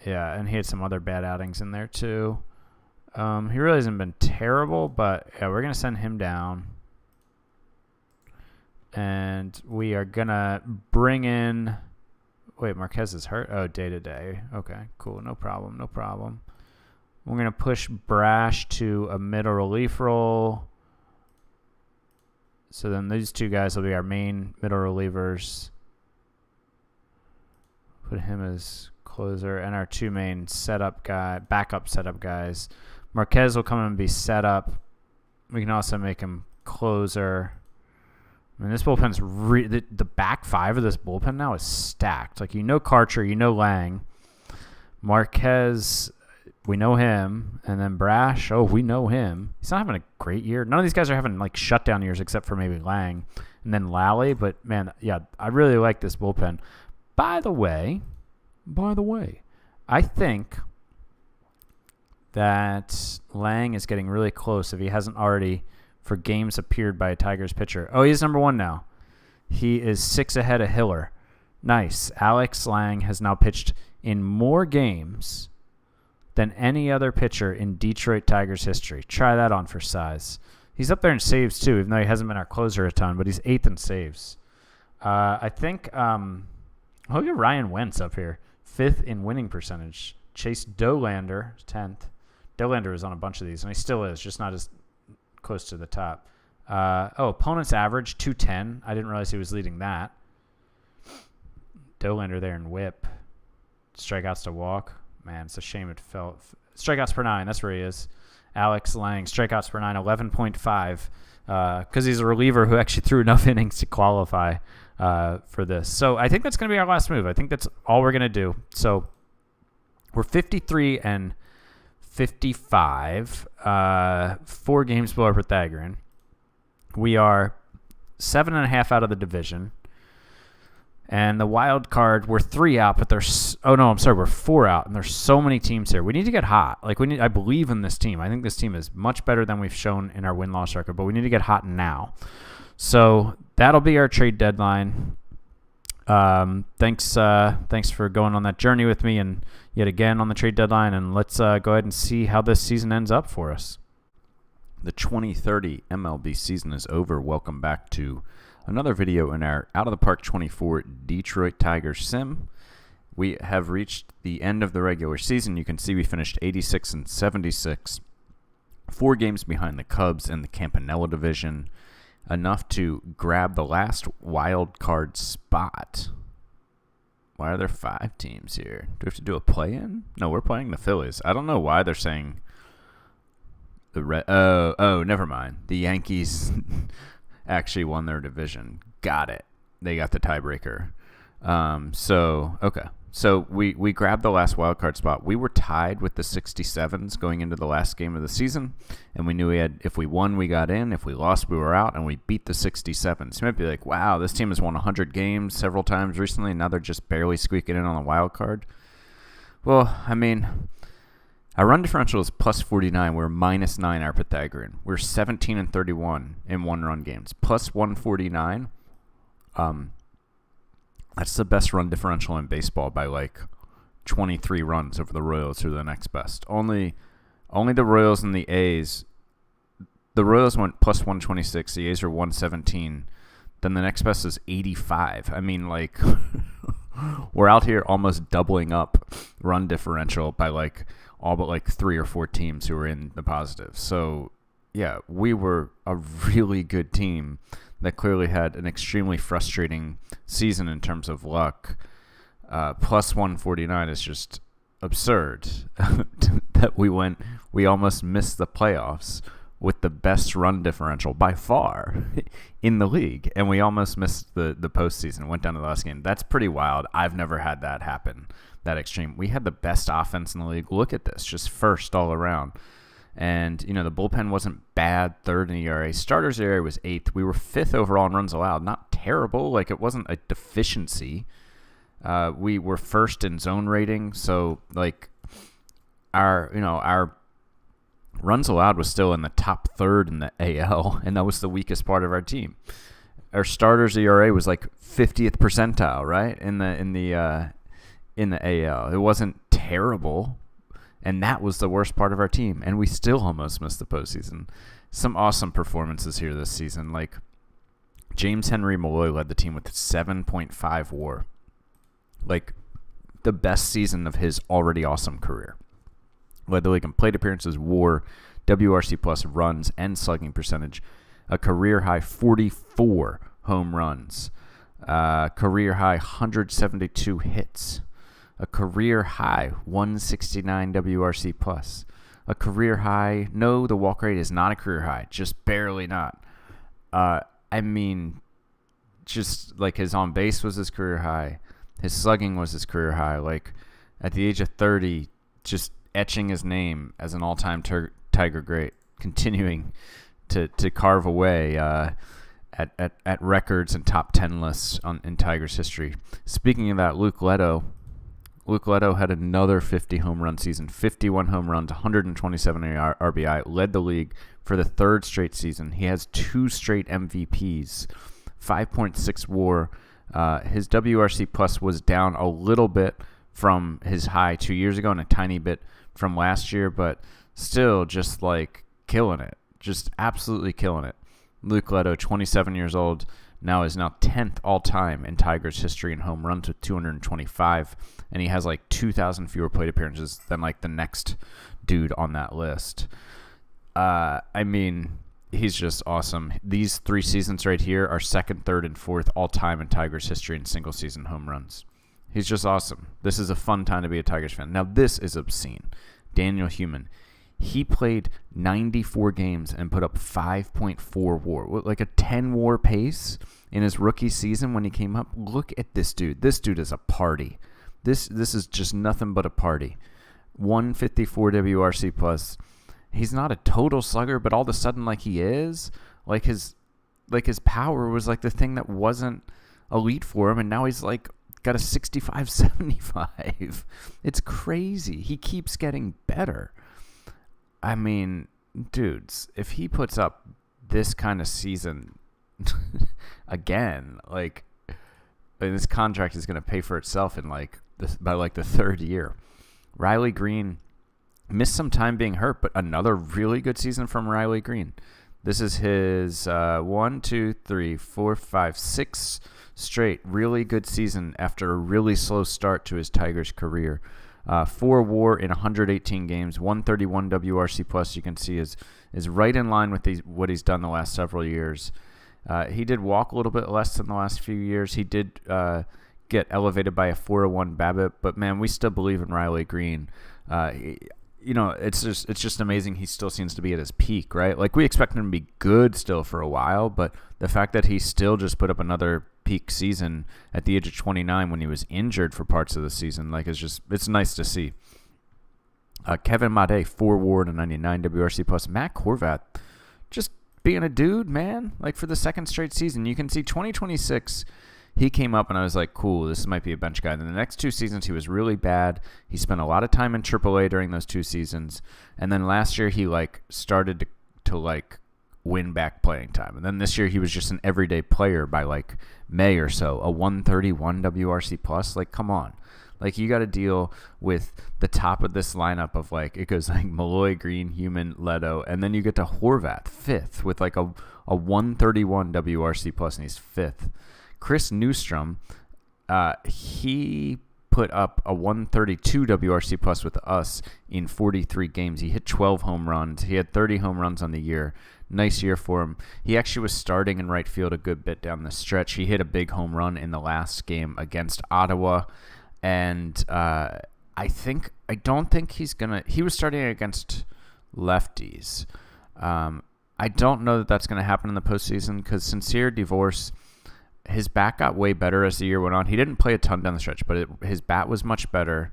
Yeah, and he had some other bad outings in there too. He really hasn't been terrible, but yeah, we're going to send him down. And we are going to bring in... Wait, Marquez is hurt? Oh, day-to-day. Okay, cool. No problem. We're going to push Brash to a middle relief role. So then these two guys will be our main middle relievers. Put him as closer. And our two main backup setup guys. Marquez will come in and be setup. We can also make him closer. This bullpen's the back five of this bullpen now is stacked. Like, Karcher, Lang. Marquez, we know him. And then Brash, we know him. He's not having a great year. None of these guys are having, shutdown years except for maybe Lang. And then Lally. But, man, yeah, I really like this bullpen. By the way, I think that Lang is getting really close if he hasn't already for games appeared by a Tigers pitcher. Oh, he's number one now. He is 6 ahead of Hiller. Nice. Alex Lang has now pitched in more games than any other pitcher in Detroit Tigers history. Try that on for size. He's up there in saves too, even though he hasn't been our closer a ton, but he's 8th in saves. I think look at Ryan Wentz up here. 5th in winning percentage. Chase Dolander, 10th. Dolander was on a bunch of these, and he still is, just not as close to the top. Opponent's average, 210. I didn't realize he was leading that. Dolander there in whip. Strikeouts to walk. Man, it's a shame it fell. Strikeouts per 9, that's where he is. Alex Lang, strikeouts per 9, 11.5. Because he's a reliever who actually threw enough innings to qualify for this. So I think that's going to be our last move. I think that's all we're going to do. So we're 53 and 55, 4 games below Pythagorean. We are 7.5 out of the division. And the wild card, we're 3 out, but we're 4 out, and there's so many teams here. We need to get hot. I believe in this team. I think this team is much better than we've shown in our win-loss record, but we need to get hot now. So that'll be our trade deadline. Thanks for going on that journey with me, and yet again on the trade deadline. And let's go ahead and see how this season ends up for us. The 2030 MLB season is over. Welcome back to another video in our Out of the Park 24 Detroit Tigers sim. We have reached the end of the regular season. You can see we finished 86 and 76, 4 games behind the Cubs in the Campanella division, enough to grab the last wild card spot. Why are there 5 teams here? Do we have to do a play-in? No, we're playing the Phillies. I don't know why they're saying never mind. The Yankees actually won their division. Got it. They got the tiebreaker. So we grabbed the last wild card spot. We were tied with the 67s going into the last game of the season, and we knew if we won, we got in. If we lost, we were out, and we beat the 67s. You might be like, wow, this team has won 100 games several times recently, and now they're just barely squeaking in on the wild card. Well, I mean, our run differential is plus 49. We're minus 9 our Pythagorean. We're 17-31 in one-run games. Plus 149. That's the best run differential in baseball by like 23 runs over the Royals, who are the next best. Only the Royals and the A's. The Royals went plus 126. The A's are 117. Then the next best is 85. I mean, like, we're out here almost doubling up run differential by like all but like 3 or 4 teams who are in the positive. So, yeah, we were a really good team that clearly had an extremely frustrating season in terms of luck. Plus 149 is just absurd that we almost missed the playoffs with the best run differential by far in the league, and we almost missed the postseason, went down to the last game. That's pretty wild. I've never had that happen, that extreme. We had the best offense in the league. Look at this, just first all around. And, you know, the bullpen wasn't bad, third in the ERA. Starters ERA was 8th. We were 5th overall in runs allowed. Not terrible. Like, it wasn't a deficiency. We were first in zone rating. So, like, our runs allowed was still in the top third in the AL, and that was the weakest part of our team. Our starters ERA was like 50th percentile, right? In the AL. It wasn't terrible. And that was the worst part of our team. And we still almost missed the postseason. Some awesome performances here this season. Like, James Henry Malloy led the team with 7.5 WAR. Like, the best season of his already awesome career. Led the league in plate appearances, WAR, WRC plus, runs, and slugging percentage. A career high 44 home runs. Career high 172 hits. A career high 169 WRC plus. A career high, no, the walk rate is not a career high, just barely not. I mean, just like his on base was his career high, his slugging was his career high. Like, at the age of 30, just etching his name as an all-time Tiger great, continuing to carve away at records and top 10 lists in Tigers history. Speaking of that, Luke Leto had another 50 home run season, 51 home runs, 127 RBI, led the league for the third straight season. He has 2 straight MVPs, 5.6 WAR. His WRC plus was down a little bit from his high 2 years ago and a tiny bit from last year, but still just like killing it, just absolutely killing it. Luke Leto, 27 years old, now is 10th all-time in Tigers history in home runs with 225, and he has like 2,000 fewer plate appearances than like the next dude on that list. I mean, he's just awesome. These 3 seasons right here are 2nd, 3rd, and 4th all-time in Tigers history in single-season home runs. He's just awesome. This is a fun time to be a Tigers fan. Now, this is obscene. Daniel Human. He played 94 games and put up 5.4 WAR, like a 10 WAR pace in his rookie season when he came up. Look at this dude. This dude is a party. This is just nothing but a party. 154 WRC plus. He's not a total slugger, but all of a sudden, like he is, like his power was like the thing that wasn't elite for him, and now he's like got a 65-75. It's crazy. He keeps getting better. I mean, dudes, if he puts up this kind of season again, like, this contract is going to pay for itself in by the 3rd year. Riley Green missed some time being hurt, but another really good season from Riley Green. This is his 6 straight really good season after a really slow start to his Tigers career. 4 WAR in 118 games, 131 WRC plus. You can see is right in line with what he's done the last several years. He did walk a little bit less than the last few years. He did get elevated by a 401 BABIP, but man, we still believe in Riley Green. it's just amazing he still seems to be at his peak, right? Like, we expect him to be good still for a while, but the fact that he still just put up another peak season at the age of 29 when he was injured for parts of the season, like, it's nice to see. Kevin Made, 4 WAR and a 99 WRC plus. Matt Horvath, just being a dude, man. Like, for the second straight season, you can see 2026. He came up, and I was like, cool, this might be a bench guy. And then the next 2 seasons, he was really bad. He spent a lot of time in AAA during those 2 seasons. And then last year, he, like, started to like, win back playing time. And then this year, he was just an everyday player by, like, May or so. A 131 WRC plus. Like, come on. Like, you got to deal with the top of this lineup of, like, it goes, like, Malloy, Green, Human, Leto. And then you get to Horvath, 5th, with, like, a 131 WRC plus, and he's 5th. Chris Newstrom, he put up a 132 WRC plus with us in 43 games. He hit 12 home runs. He had 30 home runs on the year. Nice year for him. He actually was starting in right field a good bit down the stretch. He hit a big home run in the last game against Ottawa. And I don't think he's going to – he was starting against lefties. I don't know that that's going to happen in the postseason because Sincere Divorce – his bat got way better as the year went on. He didn't play a ton down the stretch, but his bat was much better.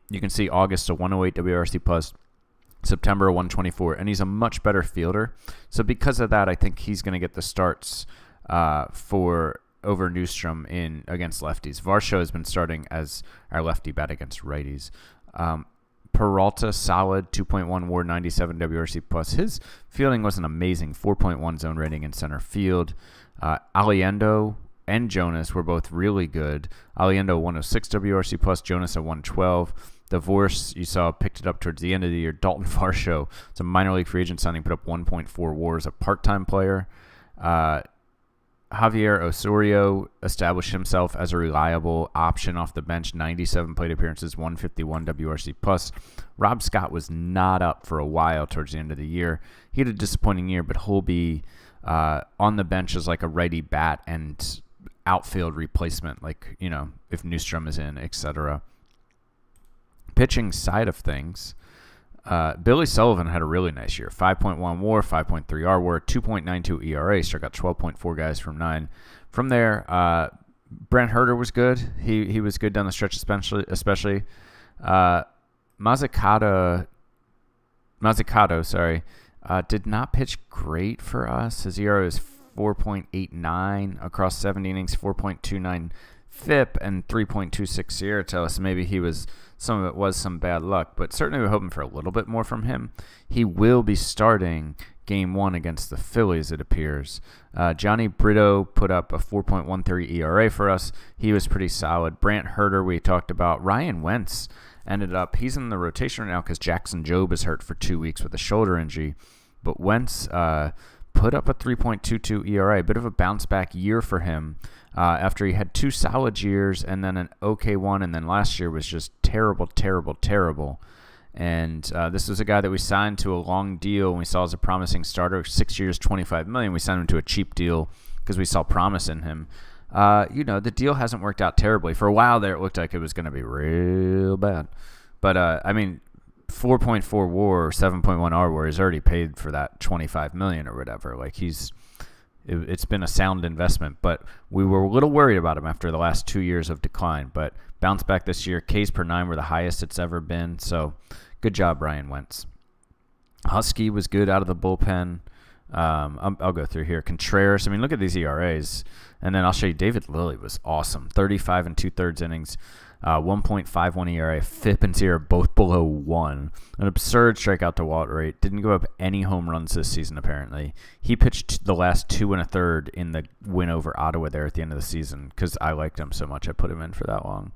You can see August, a 108 WRC plus, September, a 124, and he's a much better fielder. So because of that, I think he's going to get the starts over Newstrom against lefties. Varsho has been starting as our lefty bat against righties. Peralta, solid, 2.1 WAR, 97 WRC plus. His fielding wasn't amazing, 4.1 zone rating in center field. Aliendo and Jonas were both really good. Aliendo 106 WRC plus, Jonas at 112. Divorce, you saw, picked it up towards the end of the year. Dalton Varsho, it's a minor league free agent signing, put up 1.4 WAR as a part-time player. Javier Osorio established himself as a reliable option off the bench, 97 plate appearances, 151 WRC plus. Rob Scott was not up for a while towards the end of the year. He had a disappointing year, but he'll be on the bench as like a righty bat and outfield replacement, like, if Newstrom is in, etc. Pitching side of things, Billy Sullivan had a really nice year. 5.1 WAR, 5.3 R WAR, 2.92 ERA. Struck out 12.4 guys from 9. From there, Brent Herter was good. He was good down the stretch, especially. Mazzucato, did not pitch great for us. His ERA is 4.89 across 70 innings, 4.29 FIP, and 3.26 SIERA tell us maybe some of it was some bad luck, but certainly we're hoping for a little bit more from him. He will be starting Game 1 against the Phillies, it appears. Johnny Brito put up a 4.13 ERA for us. He was pretty solid. Brant Herter, we talked about. Ryan Wentz he's in the rotation right now because Jackson Jobe is hurt for 2 weeks with a shoulder injury. But Wentz put up a 3.22 ERA, a bit of a bounce-back year for him after he had 2 solid years and then an okay one, and then last year was just terrible. And this was a guy that we signed to a long deal and we saw as a promising starter, 6 years, $25 million. We signed him to a cheap deal because we saw promise in him. The deal hasn't worked out terribly. For a while there, it looked like it was going to be real bad. But, 4.4 WAR or 7.1 R WAR is already paid for that $25 million or whatever. Like, it's been a sound investment, but we were a little worried about him after the last 2 years of decline. But bounced back this year. Ks per 9 were the highest it's ever been. So good job, Ryan Wentz. Husky was good out of the bullpen. I'll go through here. Contreras, look at these ERAs. And then I'll show you David Lilly was awesome. 35 and 2/3 innings. 1.51 ERA, FIP and SIERA both below 1. An absurd strikeout to walk rate. Didn't give up any home runs this season, apparently. He pitched the last 2 1/3 in the win over Ottawa there at the end of the season because I liked him so much I put him in for that long.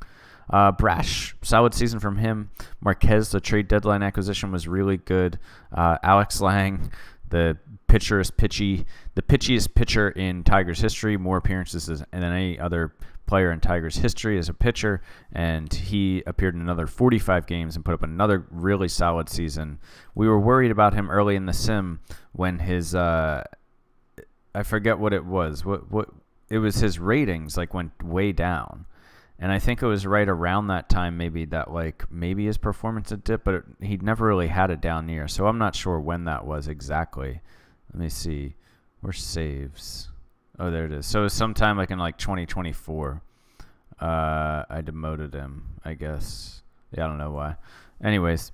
Brash, solid season from him. Marquez, the trade deadline acquisition, was really good. Alex Lang, the pitchiest pitcher in Tigers history, more appearances than any other player in Tigers history as a pitcher, and he appeared in another 45 games and put up another really solid season. We were worried about him early in the sim when his I forget what it was. What it was, his ratings went way down, And I think it was right around that time maybe his performance had dipped, but he'd never really had a down year. So I'm not sure when that was exactly. Let me see. Where's saves? Oh, there it is. So it was sometime like in like 2024. I demoted him, I guess. Yeah, I don't know why. Anyways,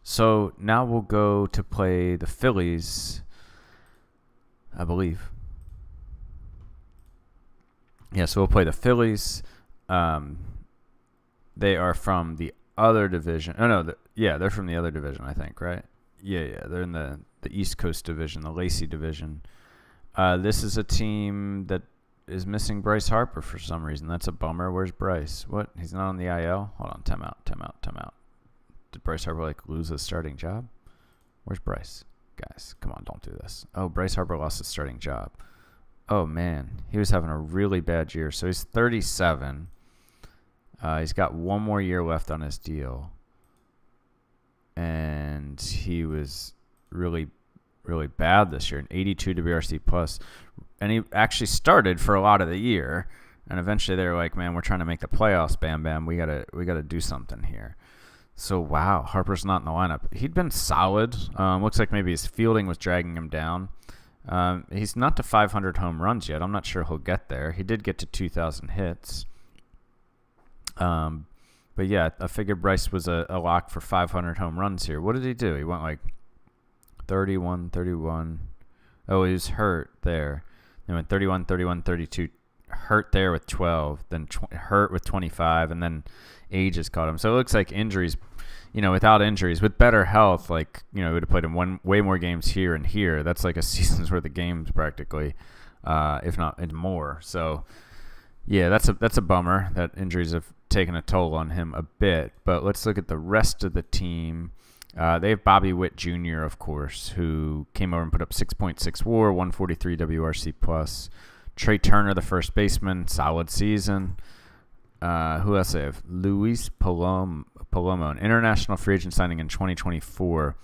so now we'll go to play the Phillies, I believe. Yeah, so we'll play the Phillies. They are from the other division. Oh, no. They're from the other division, I think, right? Yeah. They're in the East Coast division, the Lacey division. This is a team that is missing Bryce Harper for some reason. That's a bummer. Where's Bryce? What? He's not on the IL? Hold on. Time out. Did Bryce Harper, lose his starting job? Where's Bryce? Guys, come on. Don't do this. Oh, Bryce Harper lost his starting job. Oh, man. He was having a really bad year. So he's 37. He's got one more year left on his deal. And he was really, really bad this year. An 82 WRC plus. And he actually started for a lot of the year. And eventually they were like, man, we're trying to make the playoffs, Bam Bam. We gotta do something here. So, wow, Harper's not in the lineup. He'd been solid. Looks like maybe his fielding was dragging him down. He's not to 500 home runs yet. I'm not sure he'll get there. He did get to 2,000 hits. But yeah, I figured Bryce was a lock for 500 home runs here. What did he do? He went like 31. Oh, he was hurt there. He went 31, 32, hurt there with 12, then hurt with 25, and then age has caught him. So it looks like injuries, without injuries, with better health, he would have played in way more games here and here. That's like a season's worth of games practically, if not more. So yeah, that's a bummer that injuries have taken a toll on him a bit. But let's look at the rest of the team. They have Bobby Witt Jr., of course, who came over and put up 6.6 WAR, 143 WRC plus. Trey Turner, the first baseman, solid season. Who else I have? Luis Palomo, an international free agent signing in 2024,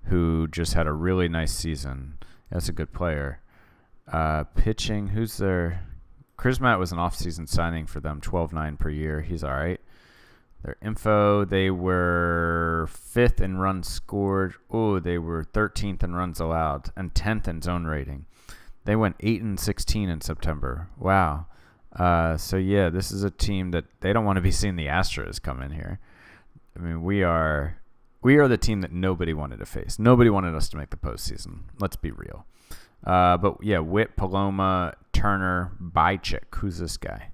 who just had a really nice season. That's a good player. Pitching, who's there? Chris Matt was an off-season signing for them, $12.9 per year. He's all right. Their info, they were 5th in runs scored. Oh, they were 13th in runs allowed and 10th in zone rating. They went 8-16 in September. Wow. So yeah, this is a team that they don't want to be seeing the Astros come in here. I mean, we are the team that nobody wanted to face. Nobody wanted us to make the postseason. Let's be real. But yeah, Witt, Paloma, Turner, Bychik. Who's this guy?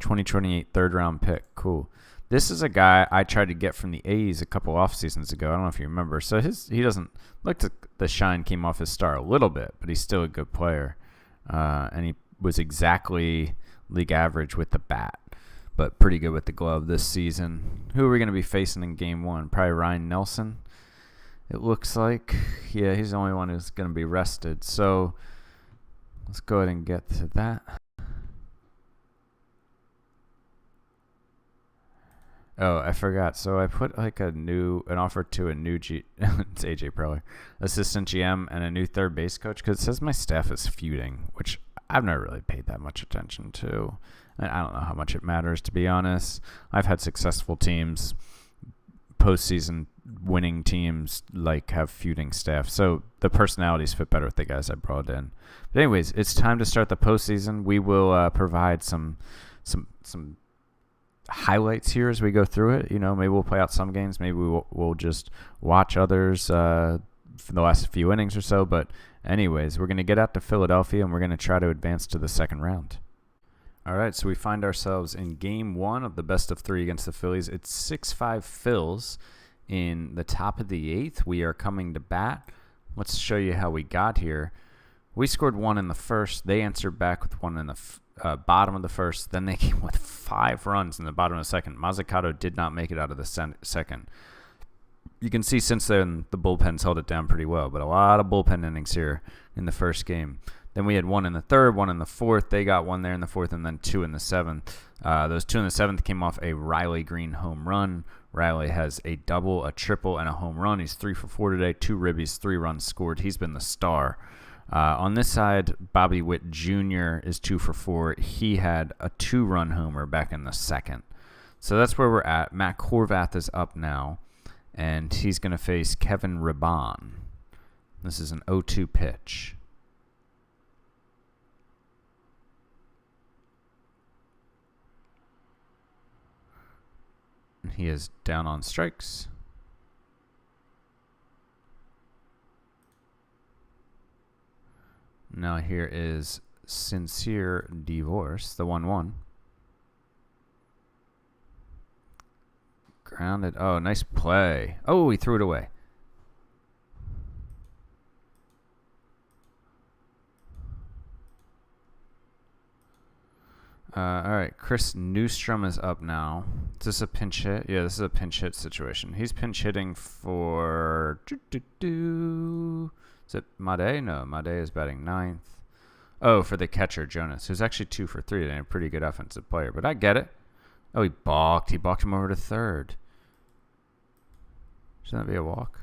2028 third-round pick. Cool. This is a guy I tried to get from the A's a couple off seasons ago. I don't know if you remember. So he doesn't look like the shine came off his star a little bit, but he's still a good player. And he was exactly league average with the bat, but pretty good with the glove this season. Who are we going to be facing in Game 1? Probably Ryan Nelson, it looks like. Yeah, he's the only one who's going to be rested. So let's go ahead and get to that. Oh, I forgot. So I put an offer to a new it's AJ Preller, assistant GM, and a new third base coach, because it says my staff is feuding, which I've never really paid that much attention to. And I don't know how much it matters, to be honest. I've had successful teams, postseason winning teams, have feuding staff. So the personalities fit better with the guys I brought in. But anyways, it's time to start the postseason. We will provide some highlights here as we go through it. Maybe we'll play out some games. Maybe we'll just watch others for the last few innings or so. But anyways, we're going to get out to Philadelphia, and we're going to try to advance to the second round. All right, so we find ourselves in Game 1 of the best of 3 against the Phillies. It's 6-5 Phils in the top of the 8th. We are coming to bat. Let's show you how we got here. We scored 1 in the first. They answered back with 1 in the bottom of the first. Then they came with 5 runs in the bottom of the second. Mazzucato did not make it out of the second. You can see since then the bullpens held it down pretty well, but a lot of bullpen innings here in the first game. Then we had 1 in the third, 1 in the fourth. They got 1 there in the fourth, and then 2 in the seventh. Those 2 in the seventh came off a Riley Green home run. Riley has a double, a triple, and a home run. He's 3 for 4 today, 2 ribbies, 3 runs scored. He's been the star On this side, Bobby Witt Jr. is 2 for 4. He had a 2-run homer back in the second. So that's where we're at. Matt Horvath is up now, and he's going to face Kevin Ribbon. This is an 0-2 pitch. He is down on strikes. Now here is Sincere Divorce, the 1-1. Grounded. Oh, nice play. Oh, he threw it away. All right, Chris Newstrom is up now. Is this a pinch hit? Yeah, this is a pinch hit situation. He's pinch hitting for... Is it Made? No, Made is batting 9th. Oh, for the catcher, Jonas, who's actually 2 for 3 and a pretty good offensive player. But I get it. Oh, he balked. He balked him over to third. Shouldn't that be a walk?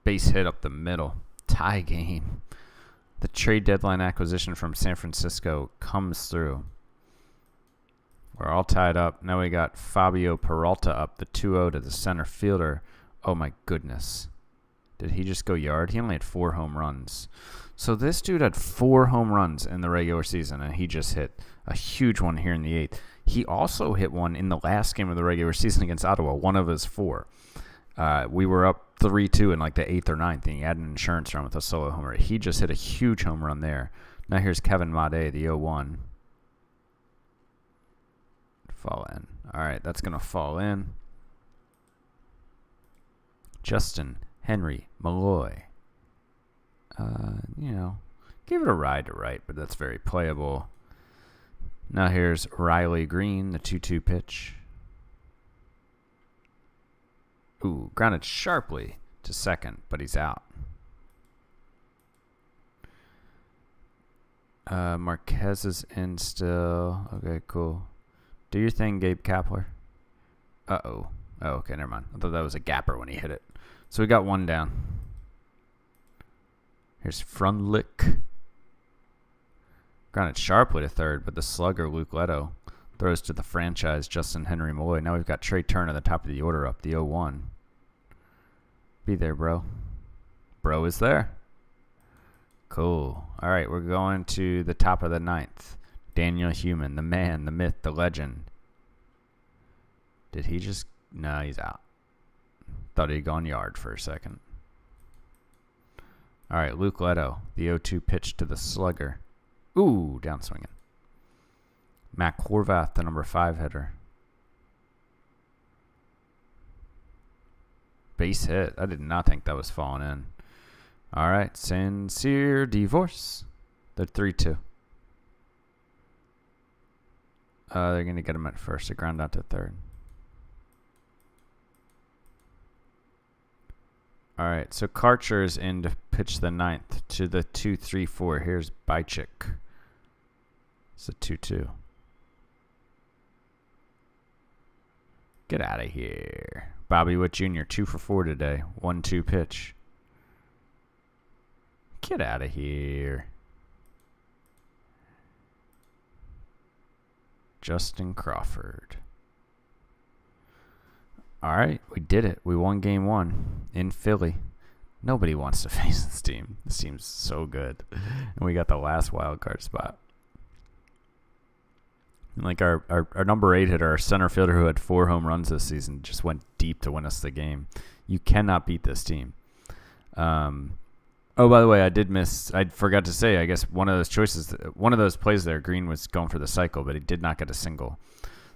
Base hit up the middle. Tie game. The trade deadline acquisition from San Francisco comes through. We're all tied up. Now we got Fabio Peralta up, the 2-0 to the center fielder. Oh my goodness. Did he just go yard? He only had 4 home runs. So this dude had 4 home runs in the regular season, and he just hit a huge one here in the 8th. He also hit one in the last game of the regular season against Ottawa, one of his 4. We were up 3-2 in like the 8th or 9th, and he had an insurance run with a solo homer. He just hit a huge home run there. Now here's Kevin Made, the 0-1. Fall in. All right, that's going to fall in. Justin Henry Malloy. Gave it a ride to right, but that's very playable. Now here's Riley Green, the 2-2 pitch. Ooh, grounded sharply to second, but he's out. Marquez is in still. Okay, cool. Do your thing, Gabe Kapler. Uh-oh. Oh, okay, never mind. I thought that was a gapper when he hit it. So we got 1 down. Here's Frundlich. Grounded sharply to third, but the slugger, Luke Leto, throws to the franchise, Justin Henry Malloy. Now we've got Trey Turner at the top of the order up, the 0-1. Be there, bro. Bro is there. Cool. All right, we're going to the top of the 9th. Daniel Human, the man, the myth, the legend. Did he just... No, he's out. Thought he'd gone yard for a second. All right, Luke Leto, the 0-2 pitch to the slugger. Ooh, downswinging. Matt Horvath, the number 5 hitter. Base hit. I did not think that was falling in. All right, Sincere Divorce. They're 3-2. They're going to get him at first. A ground out to third. All right, so Karcher is in to pitch the 9th to the 2-3-4. Here's Bychik. It's a 2-2. Get out of here. Bobby Witt Jr., 2 for 4 today. 1-2 pitch. Get out of here. Justin Crawford. All right, we did it. We won game 1 in Philly. Nobody wants to face this team. This team's so good. And we got the last wild card spot. And like our number 8 hitter, our center fielder who had 4 home runs this season, just went deep to win us the game. You cannot beat this team. Oh, by the way, I forgot to say, I guess one of those plays there, Green was going for the cycle, but he did not get a single.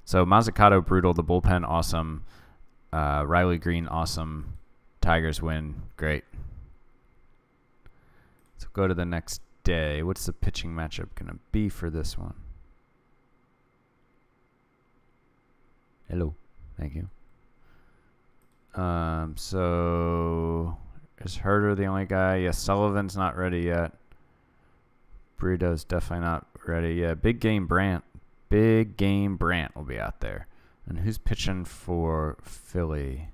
So Mazzucato, brutal. The bullpen, awesome. Riley Green, awesome. Tigers win. Great. So go to the next day. What's the pitching matchup going to be for this one? Hello. Thank you. So is Herder the only guy? Yeah, Sullivan's not ready yet. Burrito's definitely not ready. Yeah, Big Game Brandt. Big Game Brandt will be out there. And who's pitching for Philly?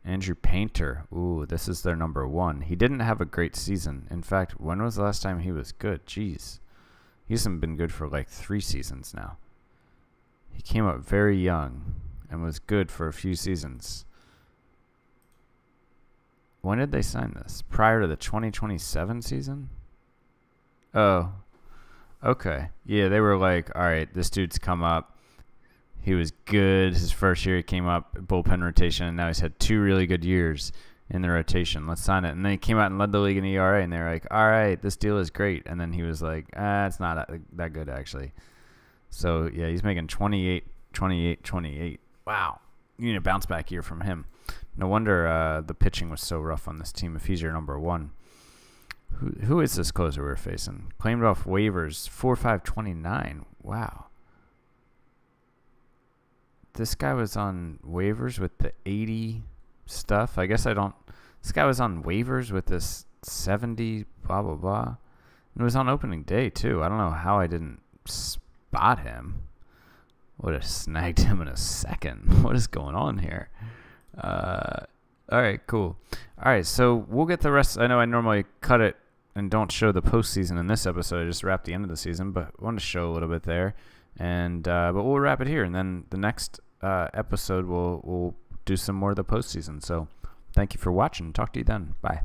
Andrew Painter. Ooh, this is their number 1. He didn't have a great season. In fact, when was the last time he was good? Jeez. He hasn't been good for like 3 seasons now. He came up very young and was good for a few seasons. When did they sign this? Prior to the 2027 season? Oh, okay. Yeah, they were like, all right, this dude's come up. He was good. His first year he came up, bullpen rotation, and now he's had 2 really good years in the rotation. Let's sign it. And then he came out and led the league in ERA, and they were like, all right, this deal is great. And then he was like, it's not that good, actually. So, yeah, he's making 28. Wow. You need a bounce back year from him. No wonder the pitching was so rough on this team if he's your number 1. Who is this closer we're facing? Claimed off waivers, 4.529. Wow. This guy was on waivers with the 80 stuff. I guess I don't. This guy was on waivers with this 70 blah, blah, blah. And it was on opening day, too. I don't know how I didn't spot him. Would have snagged him in a second. What is going on here? All right, cool. All right, so we'll get the rest. I know I normally cut it and don't show the postseason in this episode. I just wrap the end of the season, but I want to show a little bit there. And but we'll wrap it here, and then the next episode we'll do some more of the postseason. So thank you for watching. Talk to you then. Bye.